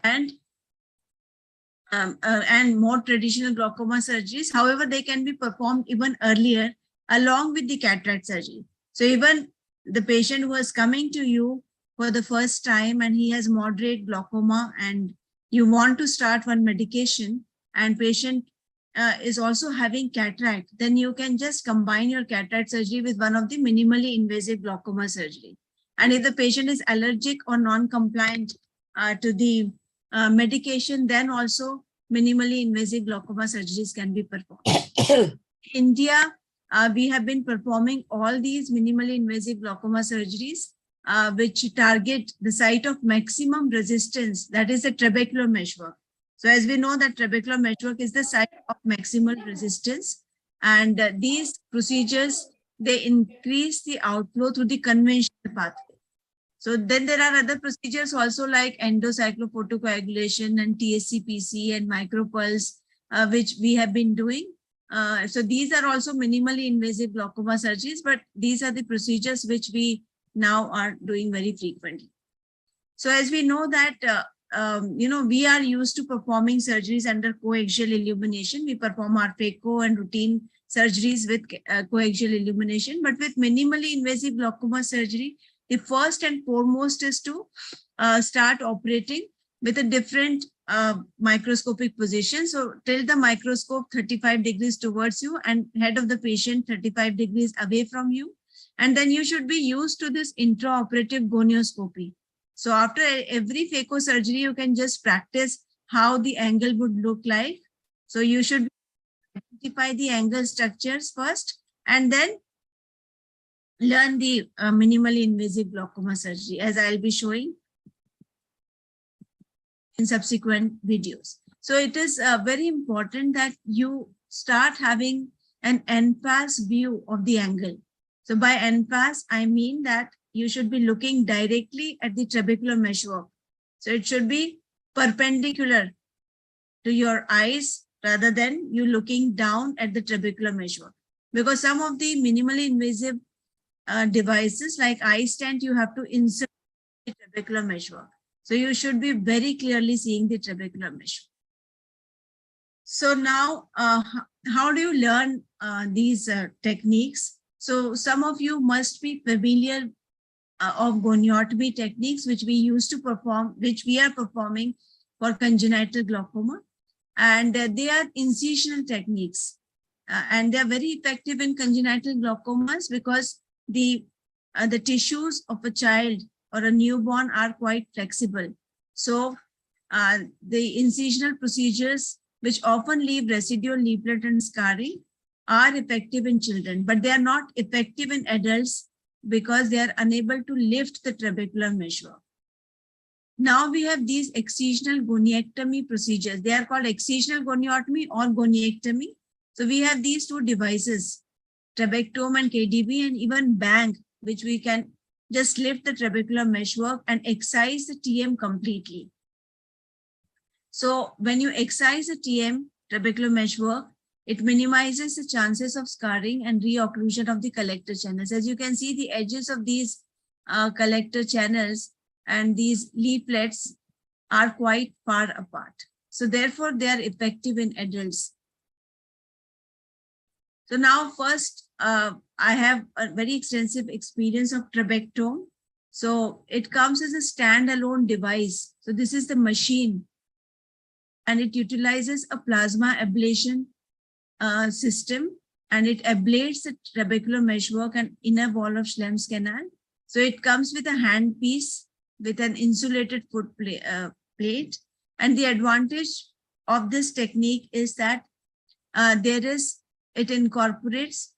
and more traditional glaucoma surgeries. However, they can be performed even earlier along with the cataract surgery. So even the patient who is coming to you for the first time and he has moderate glaucoma and you want to start one medication and patient is also having cataract, then you can just combine your cataract surgery with one of the minimally invasive glaucoma surgery. And if the patient is allergic or non-compliant to the medication, then also minimally invasive glaucoma surgeries can be performed. In India, we have been performing all these minimally invasive glaucoma surgeries, which target the site of maximum resistance, that is the trabecular meshwork. So as we know that trabecular meshwork is the site of maximal resistance, and these procedures, they increase the outflow through the conventional pathway. So then there are other procedures also like endocyclophotocoagulation and TSC-PC and micropulse, which we have been doing. So these are also minimally invasive glaucoma surgeries, but these are the procedures which we now are doing very frequently. So as we know that, we are used to performing surgeries under coaxial illumination. We perform our phaco and routine surgeries with coaxial illumination, but with minimally invasive glaucoma surgery, the first and foremost is to start operating with a different microscopic position. So tilt the microscope 35 degrees towards you and head of the patient 35 degrees away from you. And then you should be used to this intraoperative gonioscopy. So after every phaco surgery, you can just practice how the angle would look like. So you should identify the angle structures first and then learn the minimally invasive glaucoma surgery, as I'll be showing in subsequent videos. So it is very important that you start having an en-pass view of the angle. So by en-pass, I mean that you should be looking directly at the trabecular meshwork. So it should be perpendicular to your eyes rather than you looking down at the trabecular meshwork. Because some of the minimally invasive devices like eye stent, you have to insert the trabecular meshwork. So you should be very clearly seeing the trabecular meshwork. So now, how do you learn these techniques? So some of you must be familiar of goniotomy techniques, which we used to perform, which we are performing for congenital glaucoma. And they are incisional techniques. And they are very effective in congenital glaucomas because the tissues of a child or a newborn are quite flexible. So the incisional procedures, which often leave residual leaflet and scarring, are effective in children, but they are not effective in adults because they are unable to lift the trabecular meshwork. Now we have these excisional goniectomy procedures. They are called excisional goniotomy or goniectomy. So we have these two devices, trabectome and KDB, and even bang, which we can just lift the trabecular meshwork and excise the TM completely. So when you excise the TM, trabecular meshwork, it minimizes the chances of scarring and reocclusion of the collector channels. As you can see, the edges of these collector channels and these leaflets are quite far apart. So therefore, they are effective in adults. So now first, I have a very extensive experience of trabectome. So it comes as a standalone device. So this is the machine, and it utilizes a plasma ablation system, and it ablates the trabecular meshwork and inner wall of Schlemm's canal. So it comes with a handpiece with an insulated foot plate. And the advantage of this technique is that it incorporates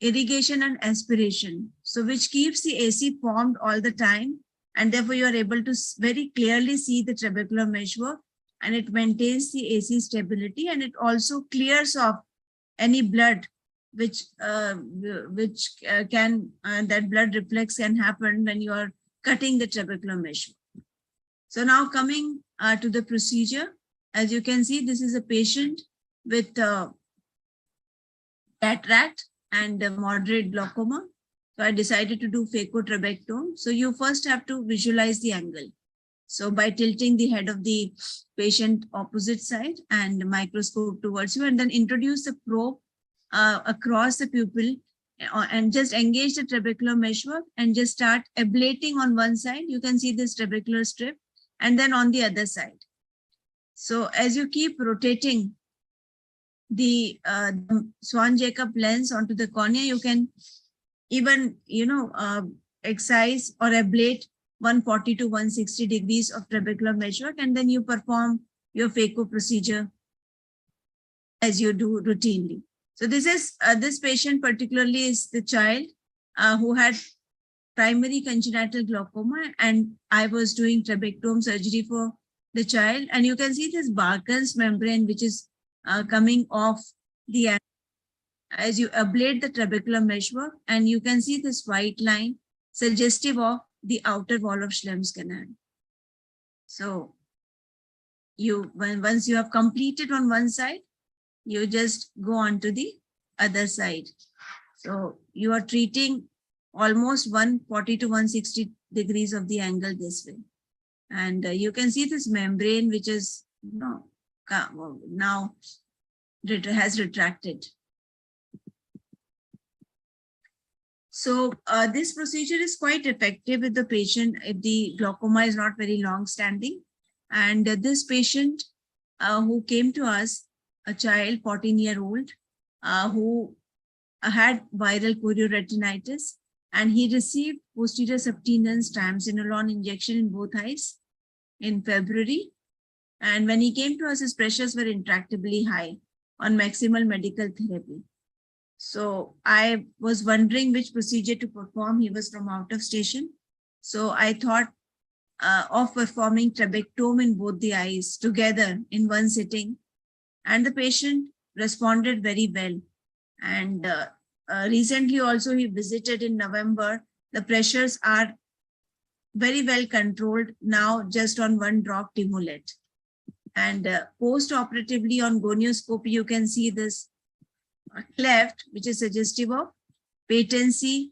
irrigation and aspiration. so which keeps the AC formed all the time. And therefore you are able to very clearly see the trabecular meshwork, and it maintains the AC stability, and it also clears off any blood which that blood reflex can happen when you are cutting the trabecular meshwork. So now coming to the procedure, as you can see, this is a patient with cataract and moderate glaucoma. So I decided to do phacotrabectome. So you first have to visualize the angle. So by tilting the head of the patient opposite side and microscope towards you, and then introduce the probe across the pupil and just engage the trabecular meshwork and just start ablating on one side. You can see this trabecular strip, and then on the other side. So as you keep rotating the Swan-Jacob lens onto the cornea, you can even, excise or ablate 140 to 160 degrees of trabecular meshwork, and then you perform your phaco procedure as you do routinely. So this is this patient particularly is the child who had primary congenital glaucoma, and I was doing trabectome surgery for the child. And you can see this Barker's membrane which is coming off the end as you ablate the trabecular meshwork, and you can see this white line suggestive of the outer wall of Schlemm's canal. So once you have completed on one side, you just go on to the other side. So you are treating almost 140 to 160 degrees of the angle this way. And you can see this membrane which is now has retracted. So this procedure is quite effective with the patient if the glaucoma is not very long standing. And this patient who came to us, a child, 14-year-old, who had viral chorioretinitis, and he received posterior subtenance triamcinolone injection in both eyes in February. And when he came to us, his pressures were intractably high on maximal medical therapy. So I was wondering which procedure to perform. He was from out of station. So I thought of performing trabectome in both the eyes together in one sitting. And the patient responded very well. And recently also he visited in November. The pressures are very well controlled now, just on one drop Timolet. And post-operatively on gonioscopy, you can see this cleft, which is suggestive of patency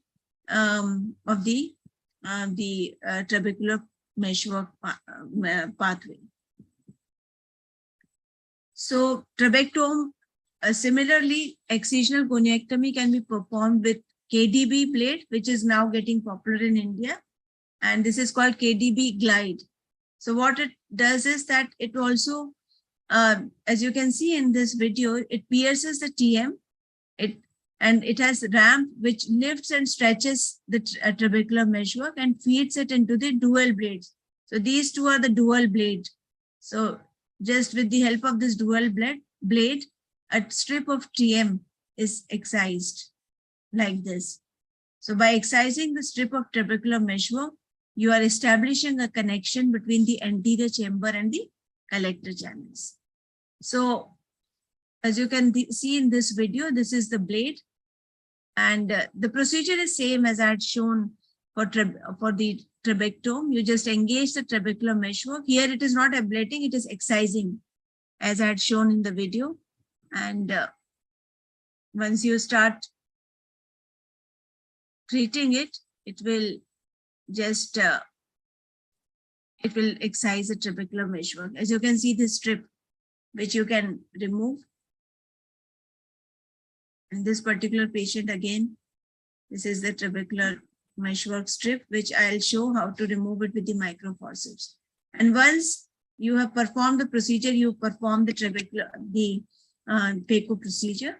of the trabecular meshwork pathway. So trabectome, similarly, excisional goniectomy can be performed with KDB blade, which is now getting popular in India. And this is called KDB glide. So what it does is that it also, as you can see in this video, it pierces the TM. And it has ramp which lifts and stretches the trabecular meshwork and feeds it into the dual blades. So these two are the dual blade. So just with the help of this dual blade, a strip of TM is excised like this. So by excising the strip of trabecular meshwork, you are establishing a connection between the anterior chamber and the collector channels. So as you can see in this video, this is the blade. And the procedure is same as I had shown for the trabectome. You just engage the trabecular meshwork. Here it is not ablating, it is excising, as I had shown in the video. And once you start treating it, it will just, it will excise the trabecular meshwork. As you can see, this strip, which you can remove. And this particular patient, again, this is the trabecular meshwork strip, which I'll show how to remove it with the microforceps. And once you have performed the procedure, you perform the phaco procedure.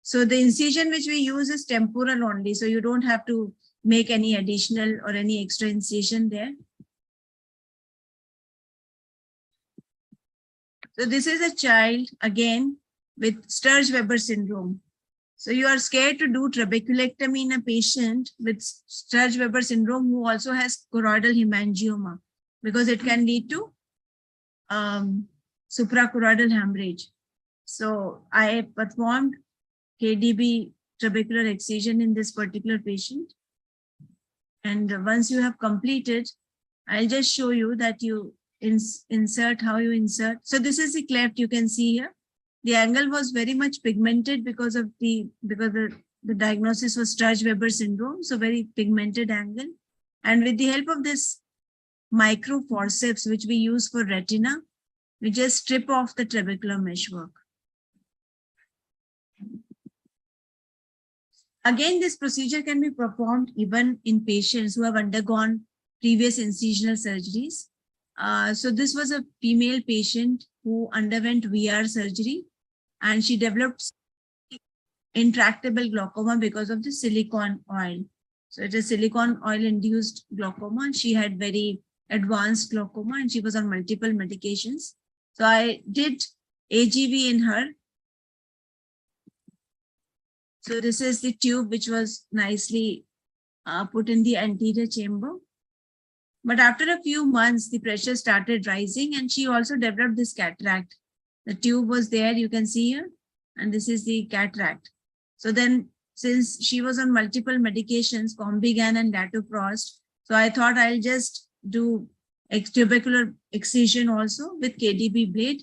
So the incision which we use is temporal only, so you don't have to make any additional or any extra incision there. So this is a child, again, with Sturge-Weber syndrome. So you are scared to do trabeculectomy in a patient with Sturge-Weber syndrome who also has choroidal hemangioma, because it can lead to suprachoroidal hemorrhage. So I performed KDB trabecular excision in this particular patient. And once you have completed, I'll just show you that you insert, how you insert. So this is the cleft you can see here. The angle was very much pigmented because the diagnosis was Sturge-Weber syndrome, so very pigmented angle. And with the help of this micro forceps, which we use for retina, we just strip off the trabecular meshwork. Again, this procedure can be performed even in patients who have undergone previous incisional surgeries. So this was a female patient who underwent VR surgery, and she developed intractable glaucoma because of the silicone oil. So it is silicone oil induced glaucoma, and she had very advanced glaucoma and she was on multiple medications. So I did AGV in her. So this is the tube which was nicely put in the anterior chamber. But after a few months, the pressure started rising and she also developed this cataract. The tube was there, you can see here, and this is the cataract. So then, since she was on multiple medications, Combigan and Datoprost, so I thought I'll just do tubercular excision also with KDB blade.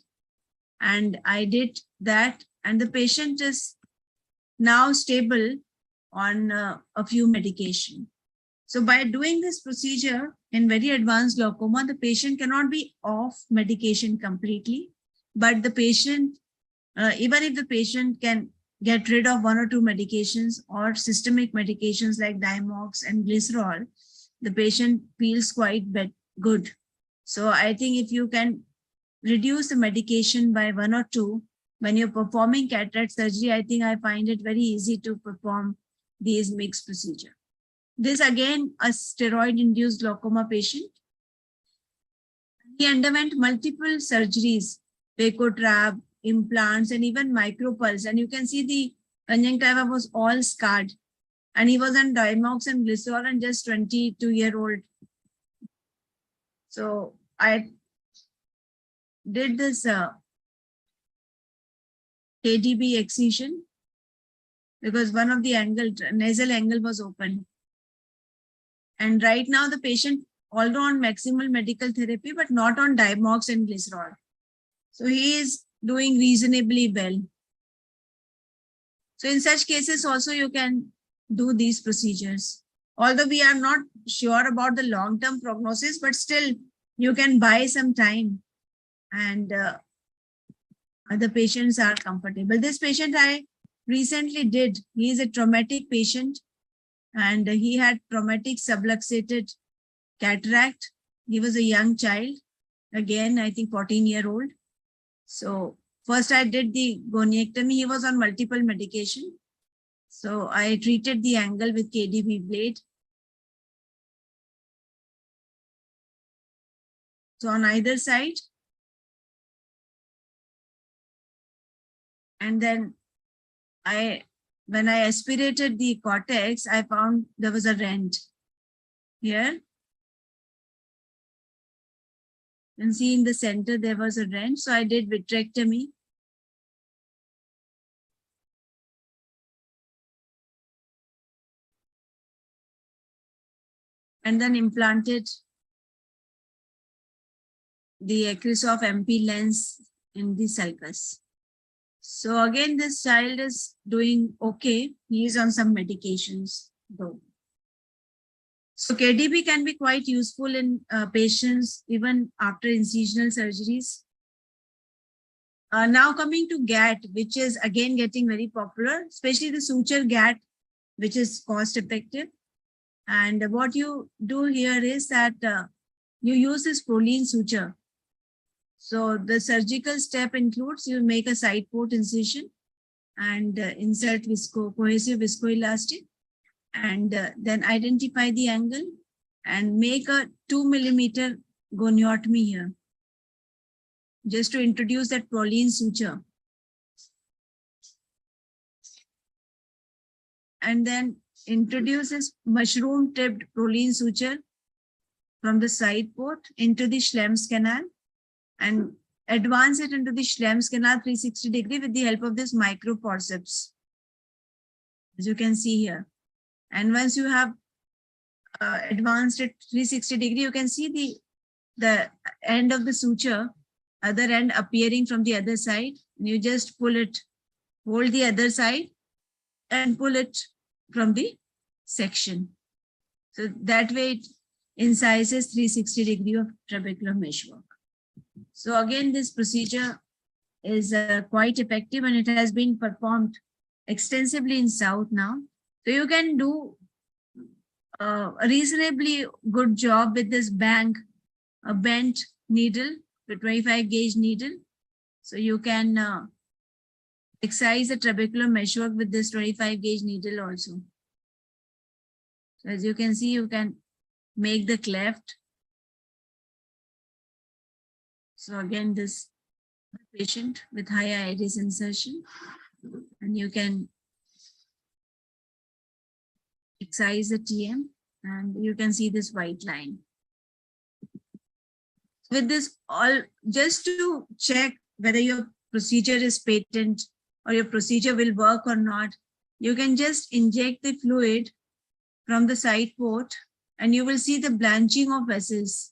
And I did that, and the patient is now stable on a few medication. So by doing this procedure in very advanced glaucoma, the patient cannot be off medication completely, but the patient, even if the patient can get rid of 1 or 2 medications or systemic medications like Diamox and Glycerol, the patient feels quite good. So I think if you can reduce the medication by 1 or 2, when you're performing cataract surgery, I think I find it very easy to perform these mixed procedure. This again, a steroid-induced glaucoma patient. He underwent multiple surgeries, Pacotrap, implants, and even micropulse. And you can see the conjunctiva was all scarred. And he was on Diamox and Glycerol and just 22-year-old. So I did this KDB excision because one of the nasal angle was open. And right now the patient, although on maximal medical therapy, but not on Diamox and Glycerol. So he is doing reasonably well. So in such cases also you can do these procedures. Although we are not sure about the long-term prognosis, but still you can buy some time and the patients are comfortable. This patient I recently did, he is a traumatic patient and he had traumatic subluxated cataract. He was a young child, again, I think 14-year-old. So first I did the goniectomy. He was on multiple medication. So I treated the angle with KDB blade. So on either side. And then when I aspirated the cortex, I found there was a rent here. You can see in the center, there was a rent. So I did vitrectomy. And then implanted the Acrisof MP lens in the sulcus. So again, this child is doing okay. He is on some medications though. So KDB can be quite useful in patients even after incisional surgeries. Now coming to GAT, which is again getting very popular, especially the suture GAT, which is cost effective. And what you do here is that you use this Prolene suture. So the surgical step includes you make a side port incision and insert cohesive viscoelastic and then identify the angle and make a 2 millimeter goniotomy here just to introduce that Prolene suture. and then introduce this mushroom tipped proline suture from the side port into the Schlem's canal and advance it into the Schlem's canal 360 degree with the help of this micro forceps, as you can see here. And once you have advanced it 360 degree, you can see the end of the suture, other end appearing from the other side. You just pull it, hold the other side and pull it from the section. So that way it incises 360 degree of trabecular meshwork. So again, this procedure is quite effective and it has been performed extensively in South now. So you can do a reasonably good job with this a bent needle, the 25 gauge needle. So you can excise the trabecular meshwork with this 25 gauge needle also. So as you can see, you can make the cleft. So again, this patient with high iris insertion, and you can excise the TM and you can see this white line. With this all, just to check whether your procedure is patent or your procedure will work or not, you can just inject the fluid from the side port and you will see the blanching of vessels.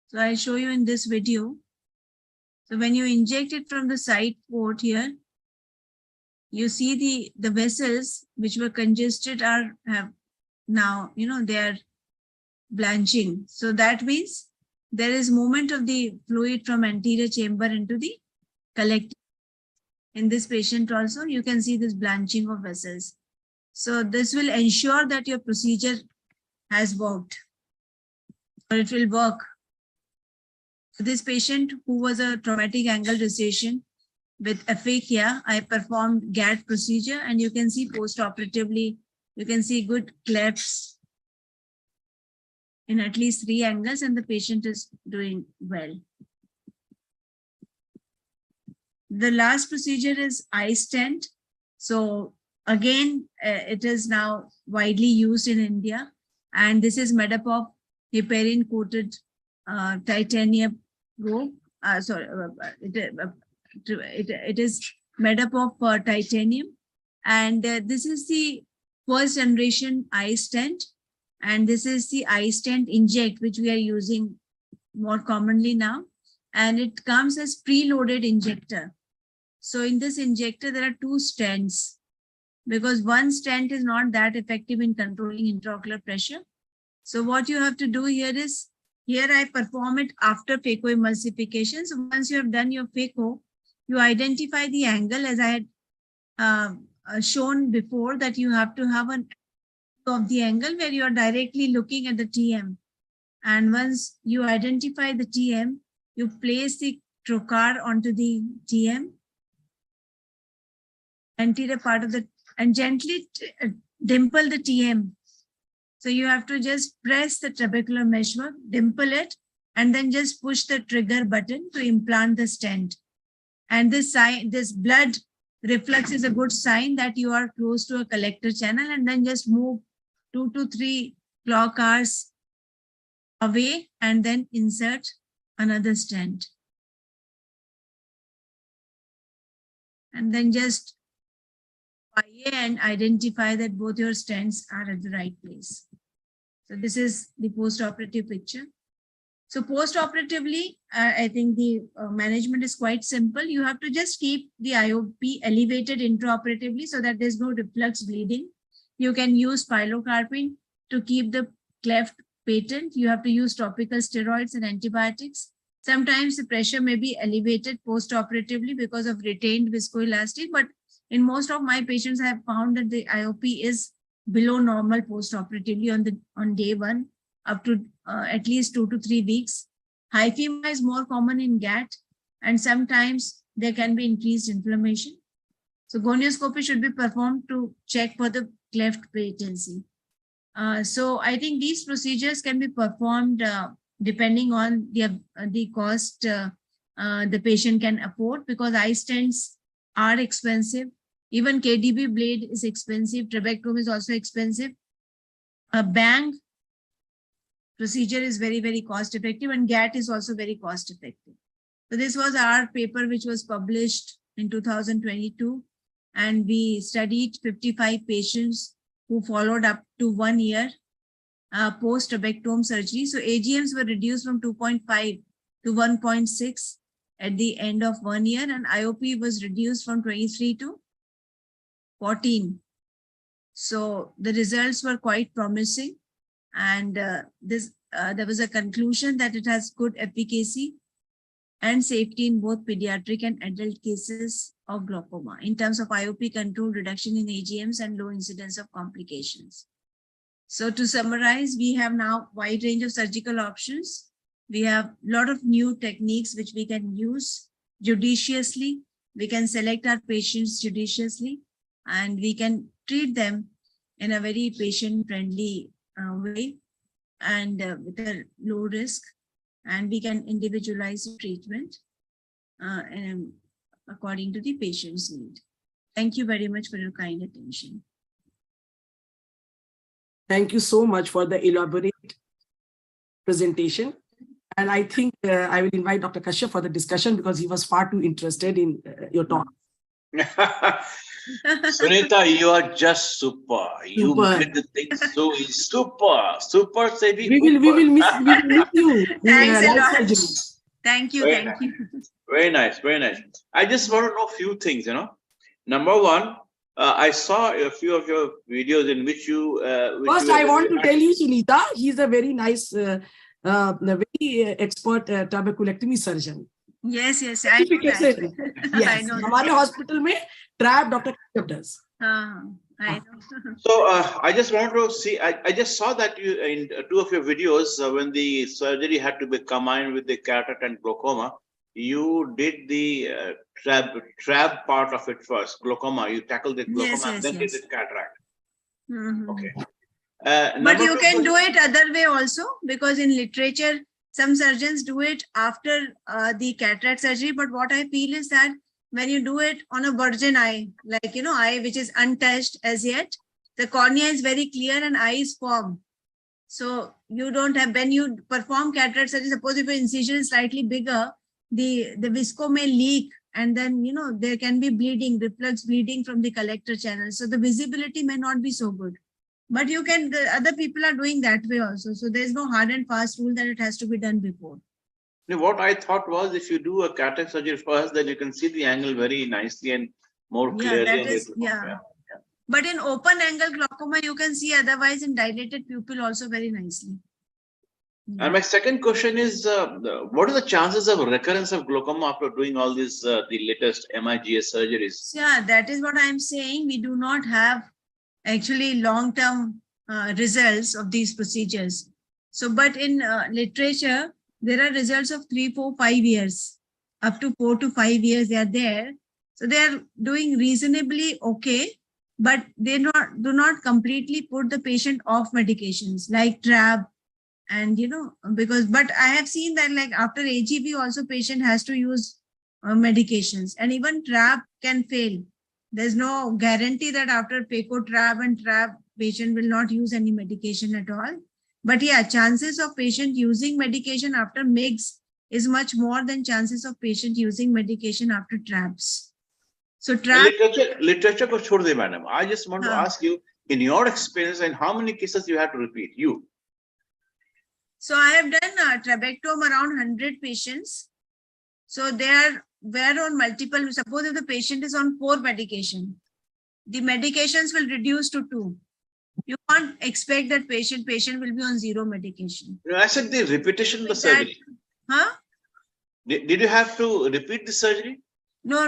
So I'll show you in this video. So when you inject it from the side port here, you see the vessels which were congested have now, they are blanching. So that means there is movement of the fluid from anterior chamber into the collector. In this patient also, you can see this blanching of vessels. So this will ensure that your procedure has worked or it will work. So this patient who was a traumatic angle recession with aphakia, I performed GAT procedure and you can see post-operatively, you can see good clefts in at least 3 angles and the patient is doing well. The last procedure is eye stent. So again, it is now widely used in India and this is made up of heparin coated titanium rope. It is made up of titanium and this is the first generation eye stent and this is the eye stent inject which we are using more commonly now, and it comes as preloaded injector. So in this injector there are 2 stents because one stent is not that effective in controlling intraocular pressure. So what you have to do here is, here I perform it after phacoemulsification. So once you have done your phaco, you identify the angle as I had shown before, that you have to have an of the angle where you are directly looking at the TM. And once you identify the TM, you place the trocar onto the TM, anterior part of the, and gently dimple the TM. So you have to just press the trabecular meshwork, dimple it, and then just push the trigger button to implant the stent. And this blood reflux is a good sign that you are close to a collector channel, and then just move 2 to 3 clock hours away and then insert another stent. And then just and identify that both your stents are at the right place. So this is the post-operative picture. So post-operatively, I think the management is quite simple. You have to just keep the IOP elevated intraoperatively so that there's no reflux bleeding. You can use pilocarpine to keep the cleft patent. You have to use topical steroids and antibiotics. Sometimes the pressure may be elevated post-operatively because of retained viscoelastic, but in most of my patients, I have found that the IOP is below normal post-operatively on day 1 up to at least 2 to 3 weeks. Hyphema is more common in GAT, and sometimes there can be increased inflammation. So gonioscopy should be performed to check for the cleft patency. So I think these procedures can be performed depending on the cost the patient can afford, because eye stents are expensive. Even KDB blade is expensive. Trabectome is also expensive. A bang procedure is very, very cost effective, and GAT is also very cost effective. So this was our paper, which was published in 2022, and we studied 55 patients who followed up to 1 year post trabectome surgery. So AGMs were reduced from 2.5 to 1.6 at the end of 1 year, and IOP was reduced from 23 to 14. So the results were quite promising, and there was a conclusion that it has good efficacy and safety in both pediatric and adult cases of glaucoma in terms of IOP control, reduction in AGMs, and low incidence of complications. So to summarize, we have now wide range of surgical options. We have a lot of new techniques which we can use judiciously. We can select our patients judiciously, and we can treat them in a very patient-friendly way and with a low risk. And we can individualize the treatment according to the patient's need. Thank you very much for your kind attention. Thank you so much for the elaborate presentation. And I think I will invite Dr. Kashyap for the discussion because he was far too interested in your talk. Sunita, you are just super. You made the thing so super. We will miss you. Thanks a lot. Thank you. Very Thank you. Very nice. Very nice. I just want to know a few things, Number one, I saw a few of your videos in which you... First, I want to tell you, Sunita, he's a very nice, very expert trabeculectomy surgeon. Yes, I know that. Yes, I know हमारे hospital में trap Dr. Kashyap does. I know. So I just want to see, I just saw that you in two of your videos when the surgery had to be combined with the cataract and glaucoma, you did the trab part of it first, glaucoma. You tackled the glaucoma and then did the cataract. Okay. But you can do it other way also, because in literature, some surgeons do it after the cataract surgery. But what I feel is that when you do it on a virgin eye, like, eye which is untouched as yet, the cornea is very clear and eye is firm. So you don't have, when you perform cataract surgery, suppose if your incision is slightly bigger, the visco may leak, and then, there can be bleeding, reflux bleeding from the collector channel. So the visibility may not be so good. But you can, other people are doing that way also. So there's no hard and fast rule that it has to be done before. What I thought was, if you do a cataract surgery first, then you can see the angle very nicely and more clearly. Yeah. But in open angle glaucoma, you can see, otherwise in dilated pupil also very nicely. And my second question is, what are the chances of recurrence of glaucoma after doing all these, the latest MIGS surgeries? Yeah, that is what I'm saying. We do not have actually long-term results of these procedures. So, but in literature, there are results of 3, 4, 5 years, up to 4 to 5 years they are there. So they are doing reasonably okay, but they do not completely put the patient off medications like TRAB. And, but I have seen that like after AGV also patient has to use medications, and even TRAB can fail. There's no guarantee that after PECO TRAB and TRAB patient will not use any medication at all. But yeah, chances of patient using medication after MIGS is much more than chances of patient using medication after TRABs. So TRAB... Literature ko chhod de, madam. I just want to ask you, in your experience, in how many cases you had to repeat? So I have done trabectome around 100 patients. So they were on multiple, suppose if the patient is on 4 medication, the medications will reduce to 2. You can't expect that patient will be on 0 medication. No, I said the repetition of the surgery. Did you have to repeat the surgery? No.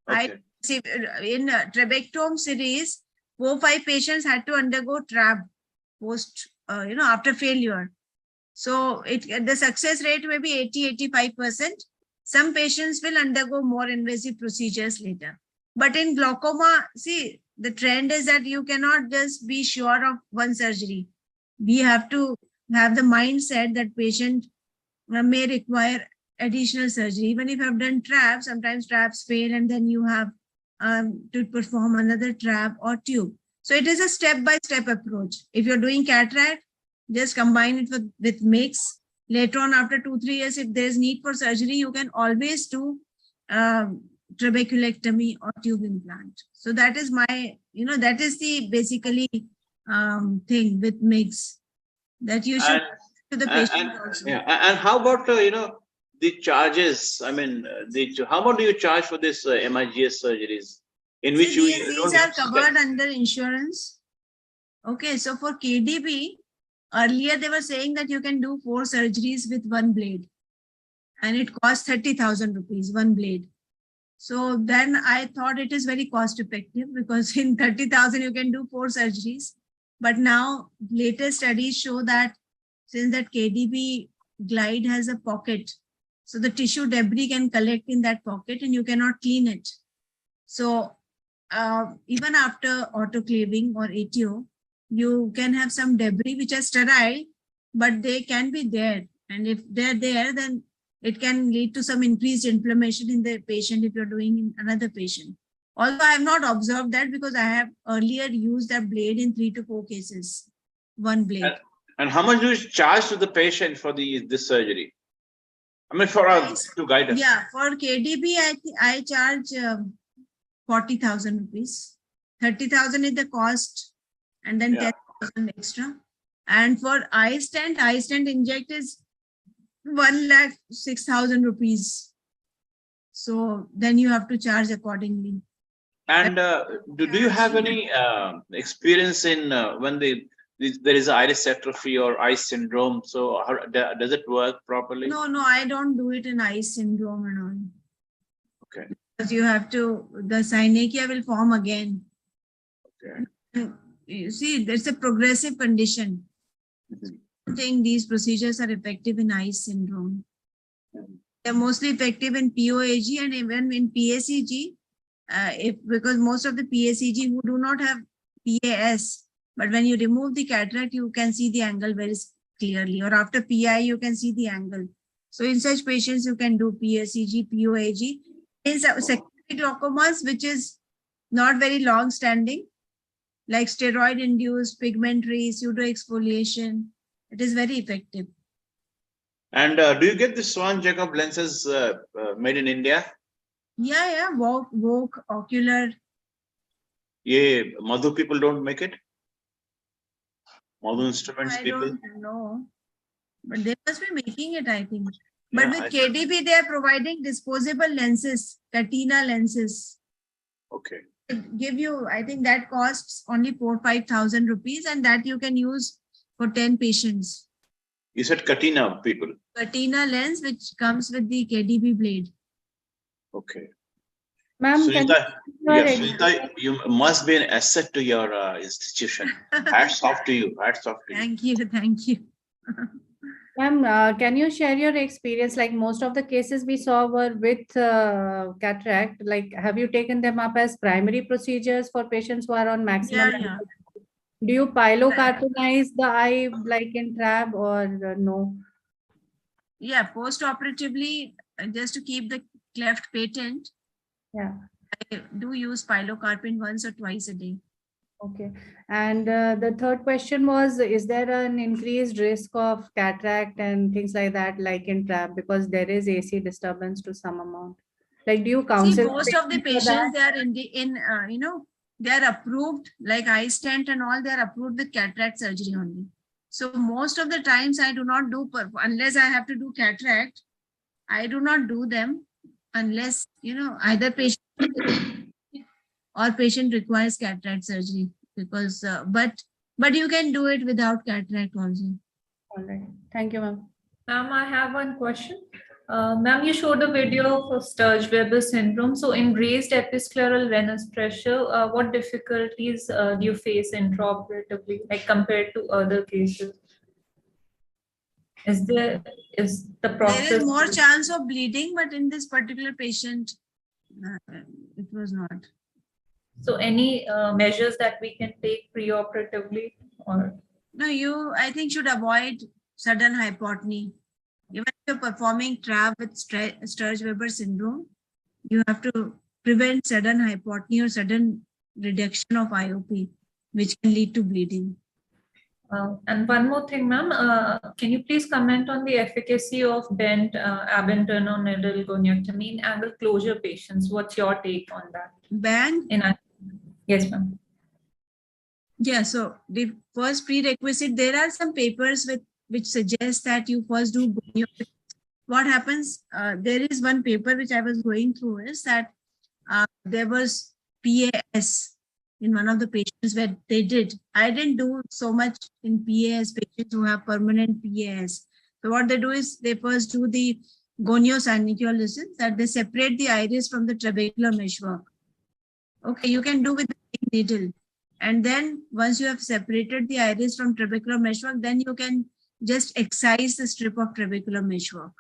Okay. I see in trabectome series, 4-5 patients had to undergo TRAB post, after failure. So the success rate may be 80-85%. Some patients will undergo more invasive procedures later. But in glaucoma, see, the trend is that you cannot just be sure of one surgery. We have to have the mindset that patient may require additional surgery. Even if you have done TRAB, sometimes TRABs fail and then you have to perform another trap or tube. So it is a step-by-step approach. If you're doing cataract, just combine it with mix. Later on, after 2-3 years, if there's need for surgery, you can always do trabeculectomy or tube implant. So that is my, that is the basically thing with mix that you should to the patient also. Yeah. And how about, the charges? I mean, how much do you charge for this MIGS surgeries? In which these are covered under insurance. Okay, so for KDB, earlier they were saying that you can do 4 surgeries with 1 blade, and it costs 30,000 rupees, 1 blade. So then I thought it is very cost effective, because in 30,000 you can do 4 surgeries. But now latest studies show that since that KDB glide has a pocket, so the tissue debris can collect in that pocket and you cannot clean it. So even after autoclaving or ATO, you can have some debris which are sterile, but they can be there. And if they're there, then it can lead to some increased inflammation in the patient if you're doing in another patient. Although I have not observed that, because I have earlier used that blade in 3 to 4 cases, 1 blade. And how much do you charge to the patient for this surgery? I mean, for us to guide us. Yeah, for KDB, I charge 40,000 rupees. 30,000 is the cost, and then 10,000 extra. And for eye stent inject is 1,06,000 rupees. So then you have to charge accordingly. And do you have any experience in when there is iris atrophy or eye syndrome? So how, does it work properly? No, I don't do it in eye syndrome and all. Okay. Because you have to, the synechia will form again. Okay. You see, there's a progressive condition. I think these procedures are effective in eye syndrome. They're mostly effective in POAG and even in PACG. Because most of the PACG who do not have PAS, but when you remove the cataract, you can see the angle very clearly, or after PI, you can see the angle. So in such patients, you can do PACG, POAG. In secondary glaucomas, which is not very long standing, like steroid-induced pigmentary, pseudo-exfoliation, it is very effective. And do you get the Swan Jacob lenses made in India? Yeah, Vogue, Ocular. Yeah, Madhu people don't make it? Madhu Instruments people? I don't know. But they must be making it, I think. But with KDB, they are providing disposable lenses, Katina lenses. Okay. It give you, I think that costs only 4,000-5,000 rupees, and that you can use for 10 patients. You said Katina people? Katina lens, which comes with the KDB blade. Okay. Ma'am, Sunita, you must be an asset to your institution. Hats off to you. Hats off to you. Thank you. Ma'am, can you share your experience? Like most of the cases we saw were with cataract. Like, have you taken them up as primary procedures for patients who are on maximum? Yeah. Do you pilocartonize the eye like in TRAB or no? Yeah, post-operatively, just to keep the cleft patent. Yeah. I do use pilocarpine once or twice a day. Okay. And the third question was, is there an increased risk of cataract and things like that, like in TRAB, because there is AC disturbance to some amount? Like, do you counsel? See, most of the patients, they are they are approved, like eye stent and all, they are approved with cataract surgery only. So most of the times I do not do, unless I have to do cataract, I do not do them unless, either patient or patient requires cataract surgery, because, but you can do it without cataract also. All right. Thank you, ma'am. Ma'am, I have one question. Ma'am, you showed a video of Sturge-Weber syndrome. So in raised episcleral venous pressure, what difficulties do you face intraoperatively, like compared to other cases? Is the process? There is more chance of bleeding, but in this particular patient, it was not. So any measures that we can take preoperatively, or? No, I think should avoid sudden hypotony. Even if you're performing TRAB with Sturge-Weber syndrome, you have to prevent sudden hypotony or sudden reduction of IOP, which can lead to bleeding. And one more thing, ma'am, can you please comment on the efficacy of bent abinternonidal goniectomy in angle closure patients? What's your take on that? Yes, ma'am. Yeah, so the first prerequisite, there are some papers which suggest that you first do goniotomy. What happens, there is one paper which I was going through is that there was PAS in one of the patients where they did. I didn't do so much in PAS patients who have permanent PAS. So what they do is they first do the goniosynovial, that they separate the iris from the trabecular meshwork. Okay, you can do with the needle. And then once you have separated the iris from trabecular meshwork, then you can just excise the strip of trabecular meshwork.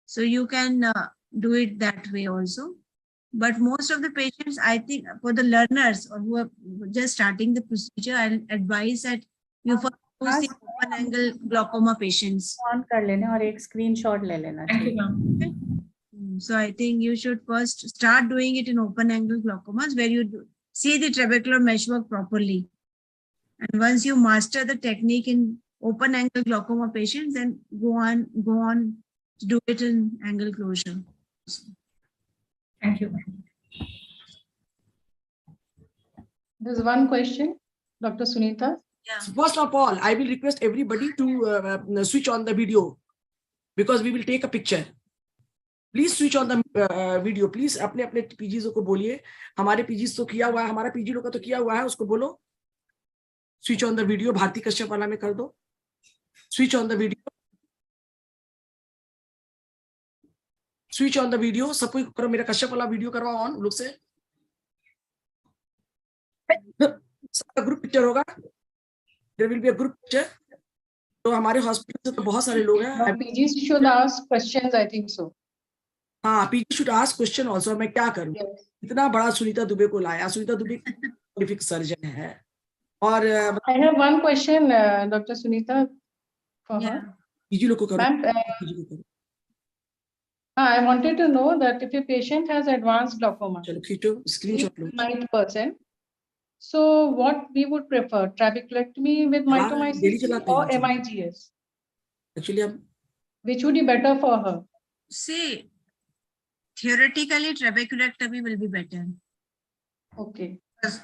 So you can do it that way also. But most of the patients, I think for the learners or who are just starting the procedure, I'll advise that you first use the open angle glaucoma patients. On kar lene aur ek screenshot le lena. Thank you, ma'am. So I think you should first start doing it in open angle glaucomas where you see the trabecular meshwork properly. And once you master the technique in open angle glaucoma patients, then go on to do it in angle closure. Thank you. There's one question, Dr. Sunita. Yeah. First of all, I will request everybody to switch on the video because we will take a picture. Please switch on the video. Please अपने अपने पीजीज़ को बोलिए. हमारे पीजीज़ तो किया हुआ है, हमारा पीजी लोग का तो किया हुआ है, उसको बोलो. Switch on the video. Bharti Kashyap वाला में कर दो. Switch on the video. Switch on the video. सब कोई करो, मेरा कश्यप वाला वीडियो करवाओ ऑन लोग से. सबका ग्रुप पिक्चर होगा. There will be a group picture. तो हमारे हॉस्पिटल से तो बहुत सारे लोग हैं. PGs should ask questions, I think so. हाँ, PG should ask question also. मैं क्या करूँ? इतना बड़ा सुनीता दुबे को लाया. सुनीता दुबे प्रोलिफिक सर्जन है. और I have one question, Dr. Sunita, for her. PG लोग को करो. Ma'am, I wanted to know that if a patient has advanced glaucoma, चलो खींचो screenshot low. 9%. So what we would prefer, trabeculectomy with mitomycin or MIGS? Actually, which would be better for her? See, theoretically, trabeculectomy will be better. Okay.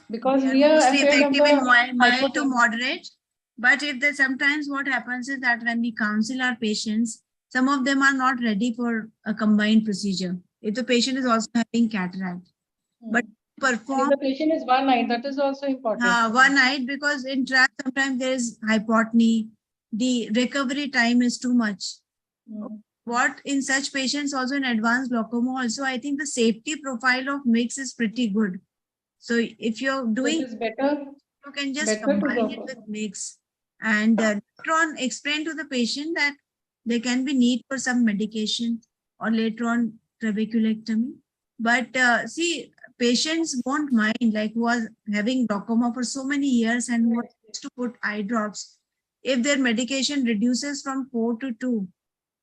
Because we are mostly afraid of effective in the mild to moderate. But if there sometimes what happens is that when we counsel our patients, some of them are not ready for a combined procedure. If the patient is also having cataract, but perform. If the patient is one-eyed, that is also important. One-eyed, because in track sometimes there is hypotony. The recovery time is too much. What in such patients also in advanced glaucoma also, I think the safety profile of mix is pretty good. So if you're doing, better, you can just combine it with mix. And later on explain to the patient that there can be need for some medication or later on trabeculectomy. But see, patients won't mind, like who are having glaucoma for so many years and who are used to put eye drops. If their medication reduces from 4 to 2,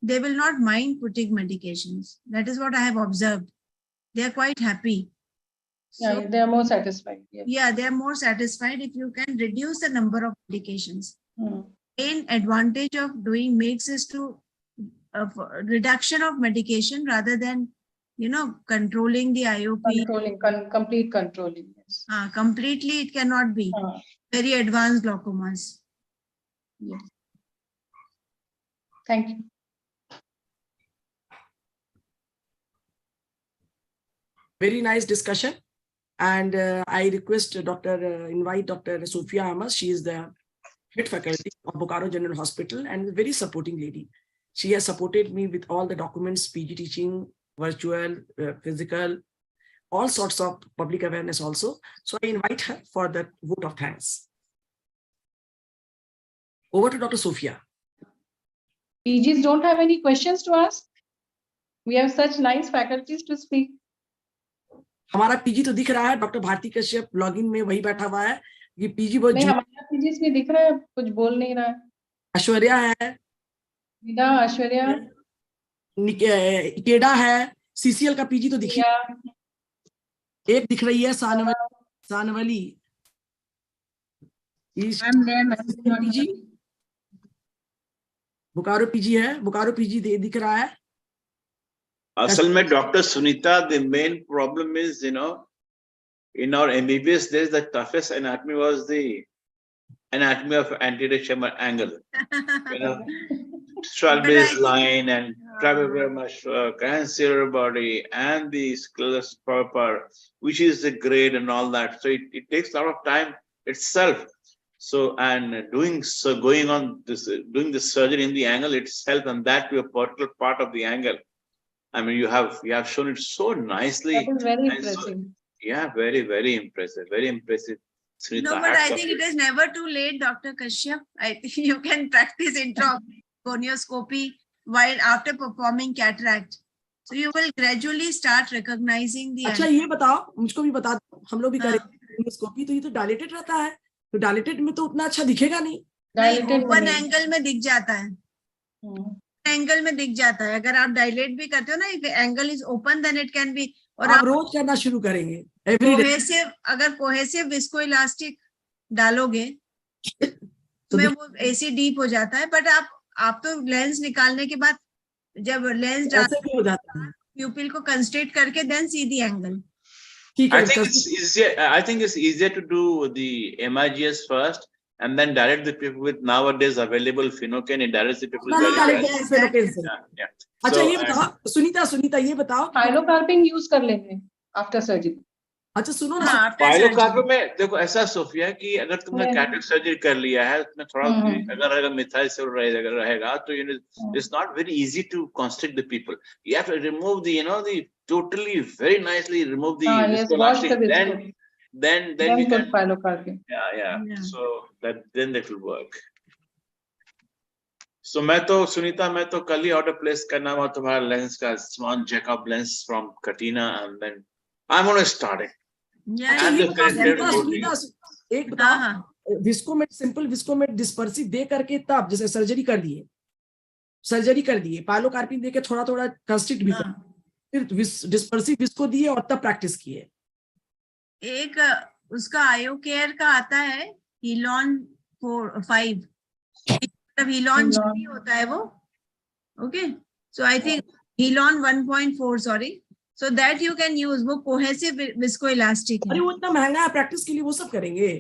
they will not mind putting medications. That is what I have observed. They are quite happy. Yeah, they are more satisfied. Yes. Yeah, they are more satisfied if you can reduce the number of medications. Main advantage of doing mix is to reduction of medication rather than, you know, controlling the IOP. Complete controlling. Yes. Completely, it cannot be. Very advanced glaucomas. Yes. Thank you. Very nice discussion. And I request invite Dr. Sophia Ahmad. She is the head faculty of Bokaro General Hospital and a very supporting lady. She has supported me with all the documents, PG teaching, virtual, physical, all sorts of public awareness also. So I invite her for the vote of thanks. Over to Dr. Sophia. PGs don't have any questions to ask. We have such nice faculties to speak. हमारा PG तो दिख रहा है, doctor Bharti Kashyap login में वही बैठा हुआ है. ये पीजी बहुत हमारा पीजी में दिख रहा है, कुछ बोल नहीं रहा है. ऐश्वर्या है, विदा, ऐश्वर्या, इकेडा है, सीसीएल का पीजी तो दिखिए. एक दिख रही है सानवली पीजी, बोकारो पीजी है, बोकारो पीजी दिख रहा है। असल में doctor Sunita, the main problem is, you know, in our MBBS days, the toughest anatomy was the anatomy of anterior angle. You know, Schwalbe's line and trabecular anterior body and the sclerosis proper, which is the grade and all that. So it takes a lot of time itself. So, and doing the surgery in the angle itself, and that to a particular part of the angle. I mean, you have shown it so nicely. That is very and impressive. So, yeah, very, very impressive. Very impressive. Sunita, No, but I think it is never too late, Dr. Kashyap. I think you can practice intragonioscopy while after performing cataract. So you will gradually start recognizing the. अच्छा ये बताओ, मुझको भी बता दो, हम लोग भी करेंगे स्कोपी, तो ये तो डायलेटेड रहता है, तो डायलेटेड में तो उतना अच्छा दिखेगा नहीं। ओपन एंगल में दिख जाता है, एंगल में दिख जाता है। अगर आप डायलेट भी करते हो ना, if angle is open then it can be. और आप रोज करना शुरू करेंगे कोहेसिव, अगर कोहेसिव विस्को इलास्टिक डालोगे तो वो ऐसे डीप हो जाता है। बट आप तो लेंस निकालने के बाद जब लेंस ऐसे हो जाता है, प्यूपिल को कंस्ट्रेट करके then see the angle. I think it's easier to do the MIGS first and then direct the people with nowadays available Phenocan and direct the people. अच्छा ये बताओ सुनीता ये बताओ, पाइलोकार्पिंग यूज कर लेंगे आफ्टर सर्जरी। अच्छा सुनो ना, पाइलोकार्पिंग में देखो ऐसा सोफिया कि अगर तुमने कैटरेक्ट सर्जरी कर लिया है, उसमें थोड़ा अगर मिथाइल सेल रहेगा तो it's not very easy to constrict the people. You have to remove the totally very nicely remove the viscoelastic, then you can पाइलोकार्पिंग। yeah. So then that will work. So Sunita, मैं तो कल ही order place करना हुआ तुम्हारा lens का small Jacob lens from कटीना, and then I'm going to start it. एक बताओ, विस्कोमेट simple विस्कोमेट dispersive दे करके तब जैसे सर्जरी कर दिए पाइलोकार्पिन दे के थोड़ा कंस्ट्रिक्ट भी कर, फिर डिस्पर्सिव विस्को दिए और तब प्रैक्टिस किए। एक उसका आयो केयर का आता है हीलॉन 5, मतलब हीलॉन जी होता है वो। Okay, so I think Healon 1.4 sorry, so that you can use वो cohesive viscoelastic है। अरे वो इतना महंगा है, प्रैक्टिस के लिए वो सब करेंगे।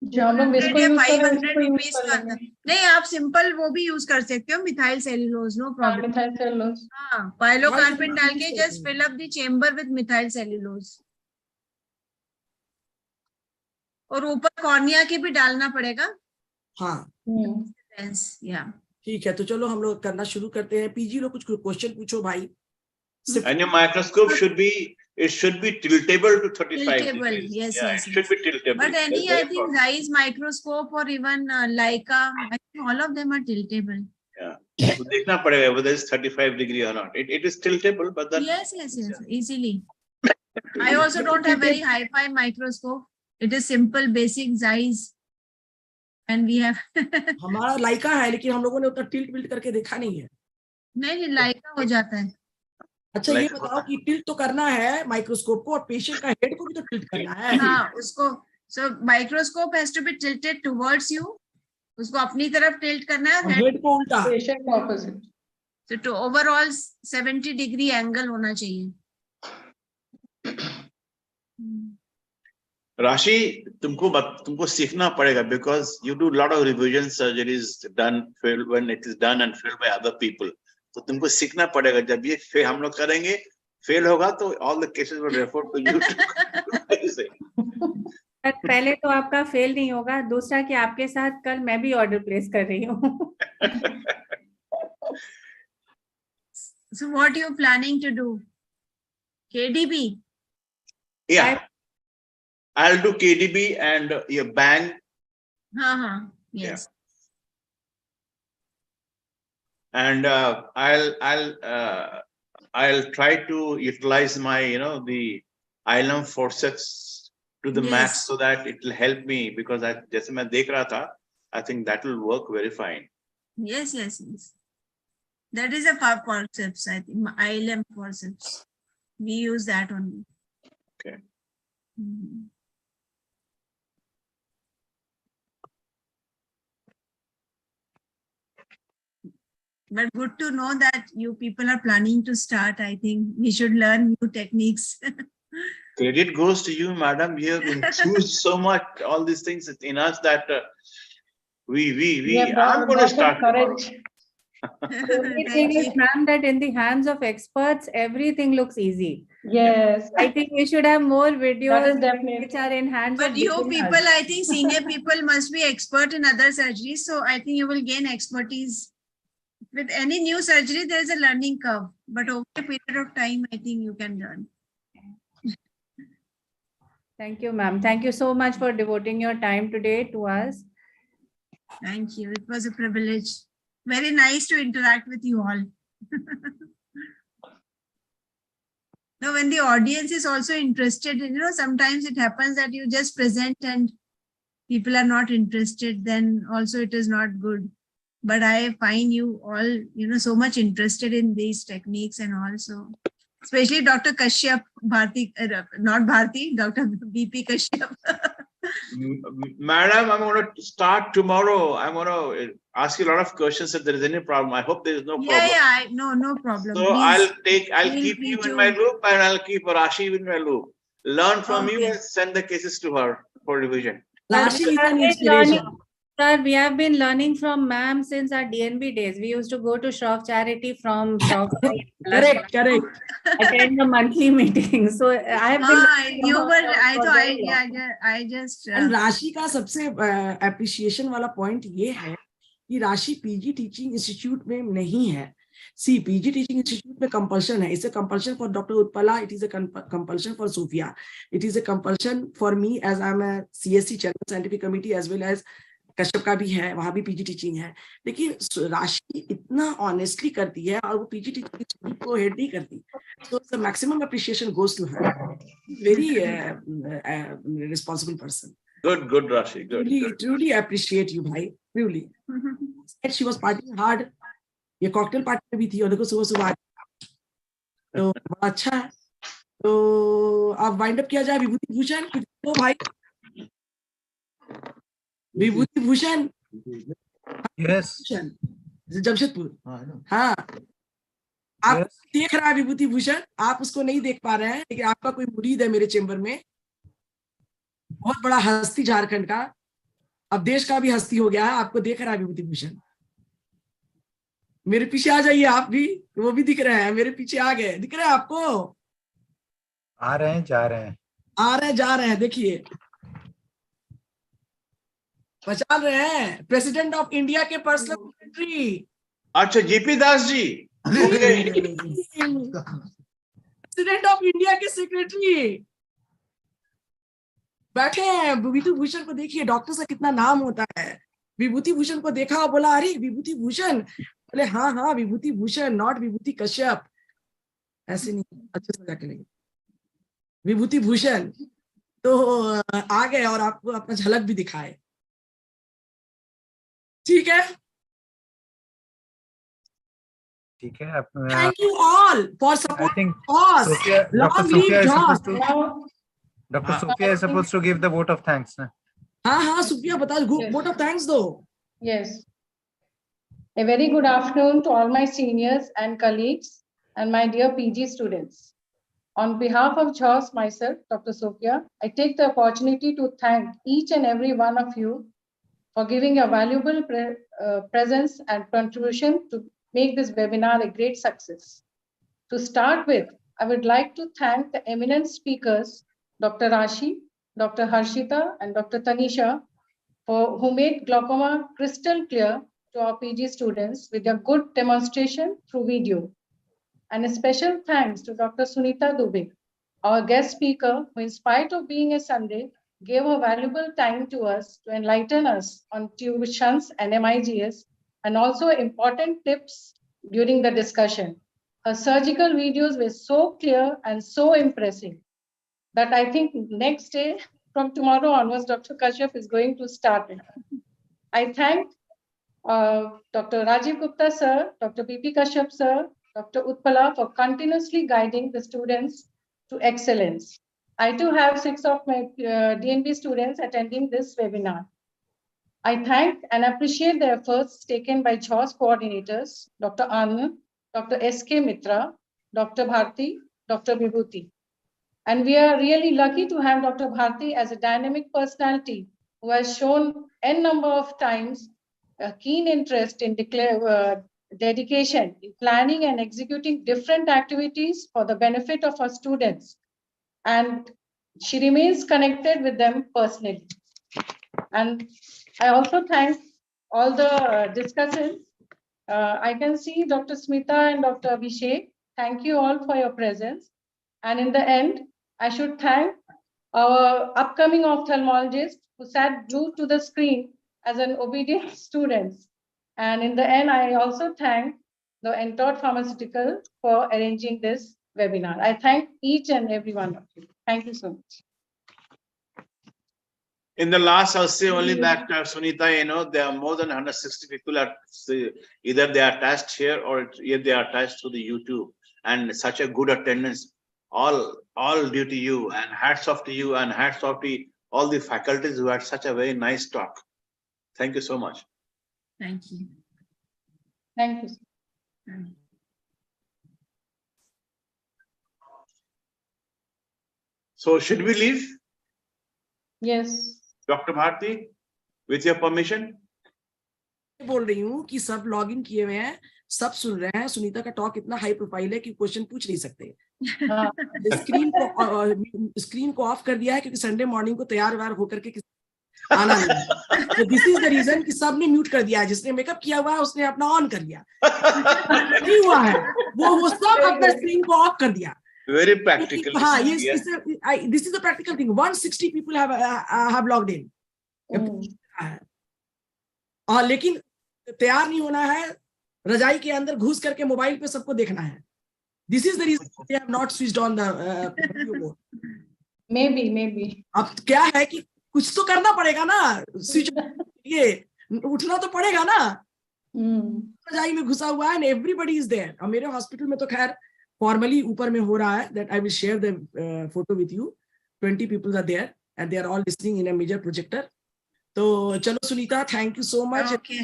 जो हम लोग विस्को यूज कर रहे हैं 500 रुपीस का आता है। नहीं, आप सिंपल वो भी यूज कर सकते हो, methyl cellulose, no problem. Methyl cellulose, हाँ, पाइलोकार्पिन डाल के just fill up the chamber with methyl cellulose. और ऊपर कॉर्निया के भी डालना पड़ेगा। हाँ या ठीक है, तो चलो हम लोग करना शुरू करते हैं। पीजी लोग कुछ क्वेश्चन पूछो भाई। And your microscope should be tiltable to 35 degrees. Yes, It should be tiltable. But any, I think Zeiss microscope or even Leica, I think all of them are tiltable. Yeah. So देखना पड़ेगा whether it's 35 degree or not. It is tiltable, but then yes, easily. I also don't have very hi-fi microscope. It is simple, basic Zeiss, and we have. हमारा लाइका है, लेकिन हम लोगों ने उतना tilt built करके देखा नहीं है। नहीं, लाइका हो जाता है। अच्छा ये बताओ कि टिल्ट तो करना है माइक्रोस्कोप को, और पेशेंट का हेड को भी तो टिल्ट करना है। हाँ, उसको so microscope has to be tilted towards you. उसको अपनी तरफ टिल्ट करना है, हेड को उल्टा, पेशेंट को ऑपोजिट। तो to overall 70 degree एंगल होना चाहिए। राशि तुमको सीखना पड़ेगा because you do lot of revision surgeries done when it is done and filled by other people. तो तुमको सीखना पड़ेगा। जब ये हम लोग करेंगे, फेल होगा तो all the cases will refer to you. पहले तो आपका फेल नहीं होगा, दूसरा कि आपके साथ कल मैं भी ऑर्डर प्लेस कर रही हूँ। So what you planning to do? KDB? Yeah, I'll do KDB and your bang. हाँ, yes. Yeah. And I'll try to utilize my the island forceps to the max so that it will help me, because जैसे मैं देख रहा था, I think that will work very fine. Yes. That is a forceps, I think, ILM forceps. We use that only. Okay. But good to know that you people are planning to start. I think we should learn new techniques. Credit goes to you, madam. You have infused so much, all these things in us that I'm going to start tomorrow. The only thing is, ma'am, that in the hands of experts, everything looks easy. Yes. I think we should have more videos That is definitely. which are in hands But of you beginners. people, I think senior people must be expert in other surgeries. So I think you will gain expertise. With any new surgery, there is a learning curve. But over a period of time, I think you can learn. Thank you, ma'am. Thank you so much for devoting your time today to us. Thank you. It was a privilege. Very nice to interact with you all. Now, when the audience is also interested, sometimes it happens that you just present and people are not interested, then also it is not good. But I find you all, so much interested in these techniques and also, especially Dr. Kashyap, not Bharti, Dr. BP Kashyap. Madam, I'm going to start tomorrow. I'm going to ask you a lot of questions if there is any problem. I hope there is no problem. Yeah, no problem. So Please, I'll keep you in my loop and I'll keep Rashi in my loop. Learn from you and send the cases to her for revision. Rashi is an inspiration. Sir, we have been learning from ma'am since our DNB days. We used to go to Shroff Charity from Shroff. Correct. Attend the monthly meeting. So I have been. I just. And राशि का सबसे appreciation वाला point ये है कि राशि PG teaching institute में नहीं है. See, PG teaching institute में compulsion है. It's a compulsion for Dr. Utpala. It is a compulsion for Sophia. It is a compulsion for me as I'm a CSC Chairman Scientific Committee as well as Kashyap का भी है, वहां भी PG teaching है. लेकिन राशि इतना ऑनेस्टली करती है और वो पीजी टीचिंग को हेड नहीं करती. So the maximum appreciation goes to her. Very responsible person. Good, Rashi. Good. Truly appreciate you, bhai. Truly. She was partying hard. ये कॉकटेल पार्टी में भी थी और देखो सुबह तो अच्छा है. तो अब वाइंड अप किया जाए. विभूति भूषण तो भाई विभूति भूषण. Yes. जमशेदपुर. हाँ, आप देख रहा है विभूति भूषण. आप उसको नहीं देख पा रहे हैं लेकिन आपका कोई मुरीद है मेरे चेंबर में, बहुत बड़ा हस्ती झारखंड का, अब देश का भी हस्ती हो गया है. आपको देख रहा है विभूति भूषण. मेरे पीछे आ जाइए आप भी. वो भी दिख रहे हैं, मेरे पीछे आ गए. दिख रहे हैं आपको? आ रहे हैं, जा रहे हैं, आ रहे हैं, जा रहे हैं. देखिए पहचान रहे हैं. प्रेसिडेंट ऑफ इंडिया के पर्सनल सेक्रेटरी. अच्छा, GP Das ji. President of India के सेक्रेटरी बैठे हैं. विभूति भूषण को देखिए. डॉक्टर का कितना नाम होता है. विभूति भूषण को देखा, बोला अरे विभूति भूषण. बोले हाँ विभूति भूषण, नॉट विभूति कश्यप. ऐसे नहीं, अच्छे से जाके लगे विभूति भूषण. तो आ गए और आपको अपना झलक भी दिखाए. ठीक है. ठीक है. Thank you all for supporting us. Dr. Sophia is supposed to give the vote of thanks. हाँ सुफिया बता. vote of thanks दो. Yes. A very good afternoon to all my seniors and colleagues and my dear PG students. On behalf of JOS, myself, Dr. Sophia, I take the opportunity to thank each and every one of you for giving your valuable presence and contribution to make this webinar a great success. To start with, I would like to thank the eminent speakers, Dr. Rashi, Dr. Harshita, and Dr. Tanisha, who made glaucoma crystal clear to our PG students with their good demonstration through video. And a special thanks to Dr. Sunita Dubey, our guest speaker, who in spite of being a Sunday, gave her valuable time to us to enlighten us on tuitions and MIGS, and also important tips during the discussion. Her surgical videos were so clear and so impressive that I think next day, from tomorrow onwards, Dr. Kashyap is going to start it. I thank Dr. Rajiv Gupta sir, Dr. BP Kashyap sir, Dr. Utpala for continuously guiding the students to excellence. I too have 6 of my DNB students attending this webinar. I thank and appreciate the efforts taken by JOS coordinators, Dr. Anand, Dr. S.K. Mitra, Dr. Bharti, Dr. Vibhuti. And we are really lucky to have Dr. Bharti as a dynamic personality who has shown n number of times a keen interest in dedication in planning and executing different activities for the benefit of our students. And she remains connected with them personally. And I also thank all the discussants. I can see Dr. Smita and Dr. Abhishek. Thank you all for your presence. And in the end, I should thank our upcoming ophthalmologist who sat glued to the screen as an obedient student. And in the end, I also thank the Entod Pharmaceutical for arranging this webinar. I thank each and every one of you. Thank you so much. In the last, I'll say only that Sunita, there are more than 160 people either they are attached here or they are attached to the YouTube, and such a good attendance. All due to you, and hats off to you, and hats off to all the faculties who had such a very nice talk. Thank you so much. Thank you. Thank you. So should we leave? Yes. Dr. Bharti, with your permission? बोल रही हूँ कि सब log in किए हुए हैं, सब सुन रहे हैं। सुनीता का टॉक इतना हाई प्रोफाइल है कि क्वेश्चन पूछ नहीं सकते। स्क्रीन को ऑफ कर दिया है क्योंकि संडे मॉर्निंग को तैयार व्यार होकर के आना नहीं। तो दिस इज द रीजन कि सबने म्यूट कर दिया है। जिसने मेकअप किया हुआ है उसने अपना ऑन कर लिया। नहीं हुआ है, वो सब अपना स्क्रीन को ऑफ कर दिया। Very practical. हाँ, this is the practical thing. 160 people have logged in. और लेकिन तैयार नहीं होना है, रजाई के अंदर घुस करके मोबाइल पे सबको देखना है। This is the reason they have not switched on the video board. Maybe. अब क्या है कि कुछ तो करना पड़ेगा ना, स्विच ये उठना तो पड़ेगा ना। रजाई में घुसा हुआ है and everybody is there. अब मेरे हॉस्पिटल में तो खैर फॉर्मली ऊपर में हो रहा है, that I will share the photo with you. 20 people are there and they are all listening in a major projector. तो चलो Sunita, thank you so much. Okay.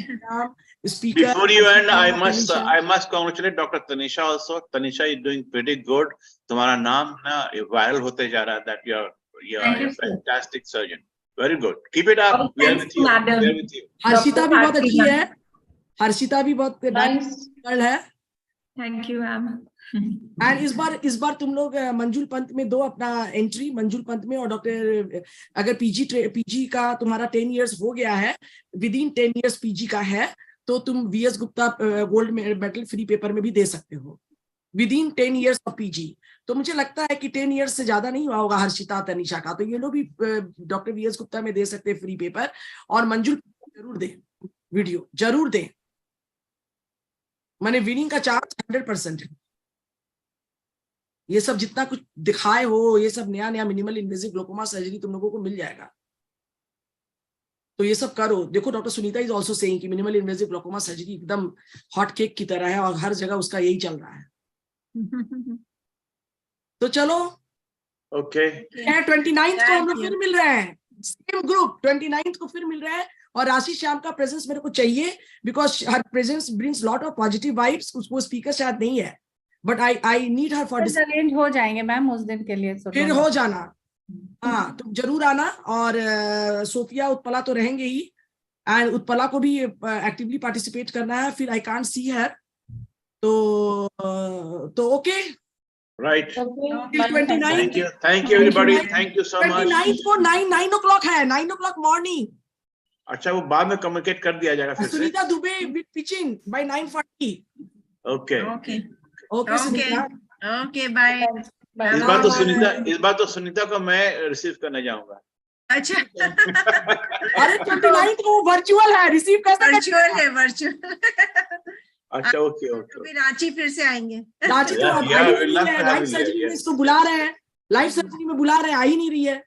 Speaker. Before you end, I must congratulate Dr. Tanisha also. Tanisha is doing pretty good. तुम्हारा नाम ना viral होते जा रहा है, that you are a fantastic surgeon. Very good. Keep it up. We are with you. Harshita भी बहुत अच्छी है। हर्षिता भी बहुत nice girl है। Thank you, ma'am. एंड इस बार तुम लोग मंजुल पंत में दो अपना एंट्री, मंजुल पंत में। और डॉक्टर अगर पीजी का तुम्हारा 10 इयर्स हो गया है, विद इन 10 इयर्स पीजी का है, तो तुम VS Gupta gold medal free paper में भी दे सकते हो within 10 years of PG. तो मुझे लगता है कि 10 इयर्स से ज्यादा नहीं हुआ होगा हर्षिता तनिषा का, तो ये लोग भी डॉक्टर वीएस गुप्ता में दे सकते हैं फ्री पेपर। और मंजुल जरूर दे, वीडियो जरूर दे। मैंने विनिंग का चांस 100% है। ये सब जितना कुछ दिखाए हो, ये सब नया मिनिमल इन्वेजिव ग्लोकोमा सर्जरी तुम लोगों को मिल जाएगा, तो ये सब करो। देखो doctor Sunita is also saying कि मिनिमल इन्वेजिव ग्लोकोमा सर्जरी एकदम हॉट केक की तरह है और हर जगह उसका यही चल रहा है। तो चलो ओके, 29th को हम लोग फिर मिल रहे हैं, सेम ग्रुप 29th को फिर मिल रहे हैं। और राशि श्याम का प्रेजेंस मेरे को चाहिए, because her presence brings lot of positive vibes. उसको स्पीकर शायद नहीं है, but I need her for arrange हो जाएंगे मैम उस दिन के लिए, फिर हो जाना। हाँ, तुम जरूर आना। और सोफिया उत्पला तो रहेंगे ही, एंड उत्पला को भी एक्टिवली पार्टिसिपेट करना है। फिर आई कांट सी हर, तो okay right. 29th, thank you everybody, thank you so much. 29th को 9 o'clock है, 9 o'clock मॉर्निंग। अच्छा, वो बाद में कम्युनिकेट कर दिया जाएगा फिर से। Sunita Dubey with pitching by 9:40। Okay Sunita, okay bye. इस बार तो सुनीता को मैं रिसीव करने जाऊंगा। अच्छा। अरे 29th को वर्चुअल है, रिसीव कैसे? वर्चुअल। अच्छा, ओके। फिर रांची फिर से आएंगे। रांची तो लाइव सर्जरी में इसको बुला रहे हैं, लाइव सर्जरी में बुला रहे हैं, आ ही नहीं रही है।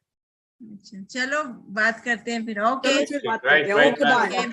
चलो बात करते हैं फिर। ओके, बात करते हैं। Okay, bye.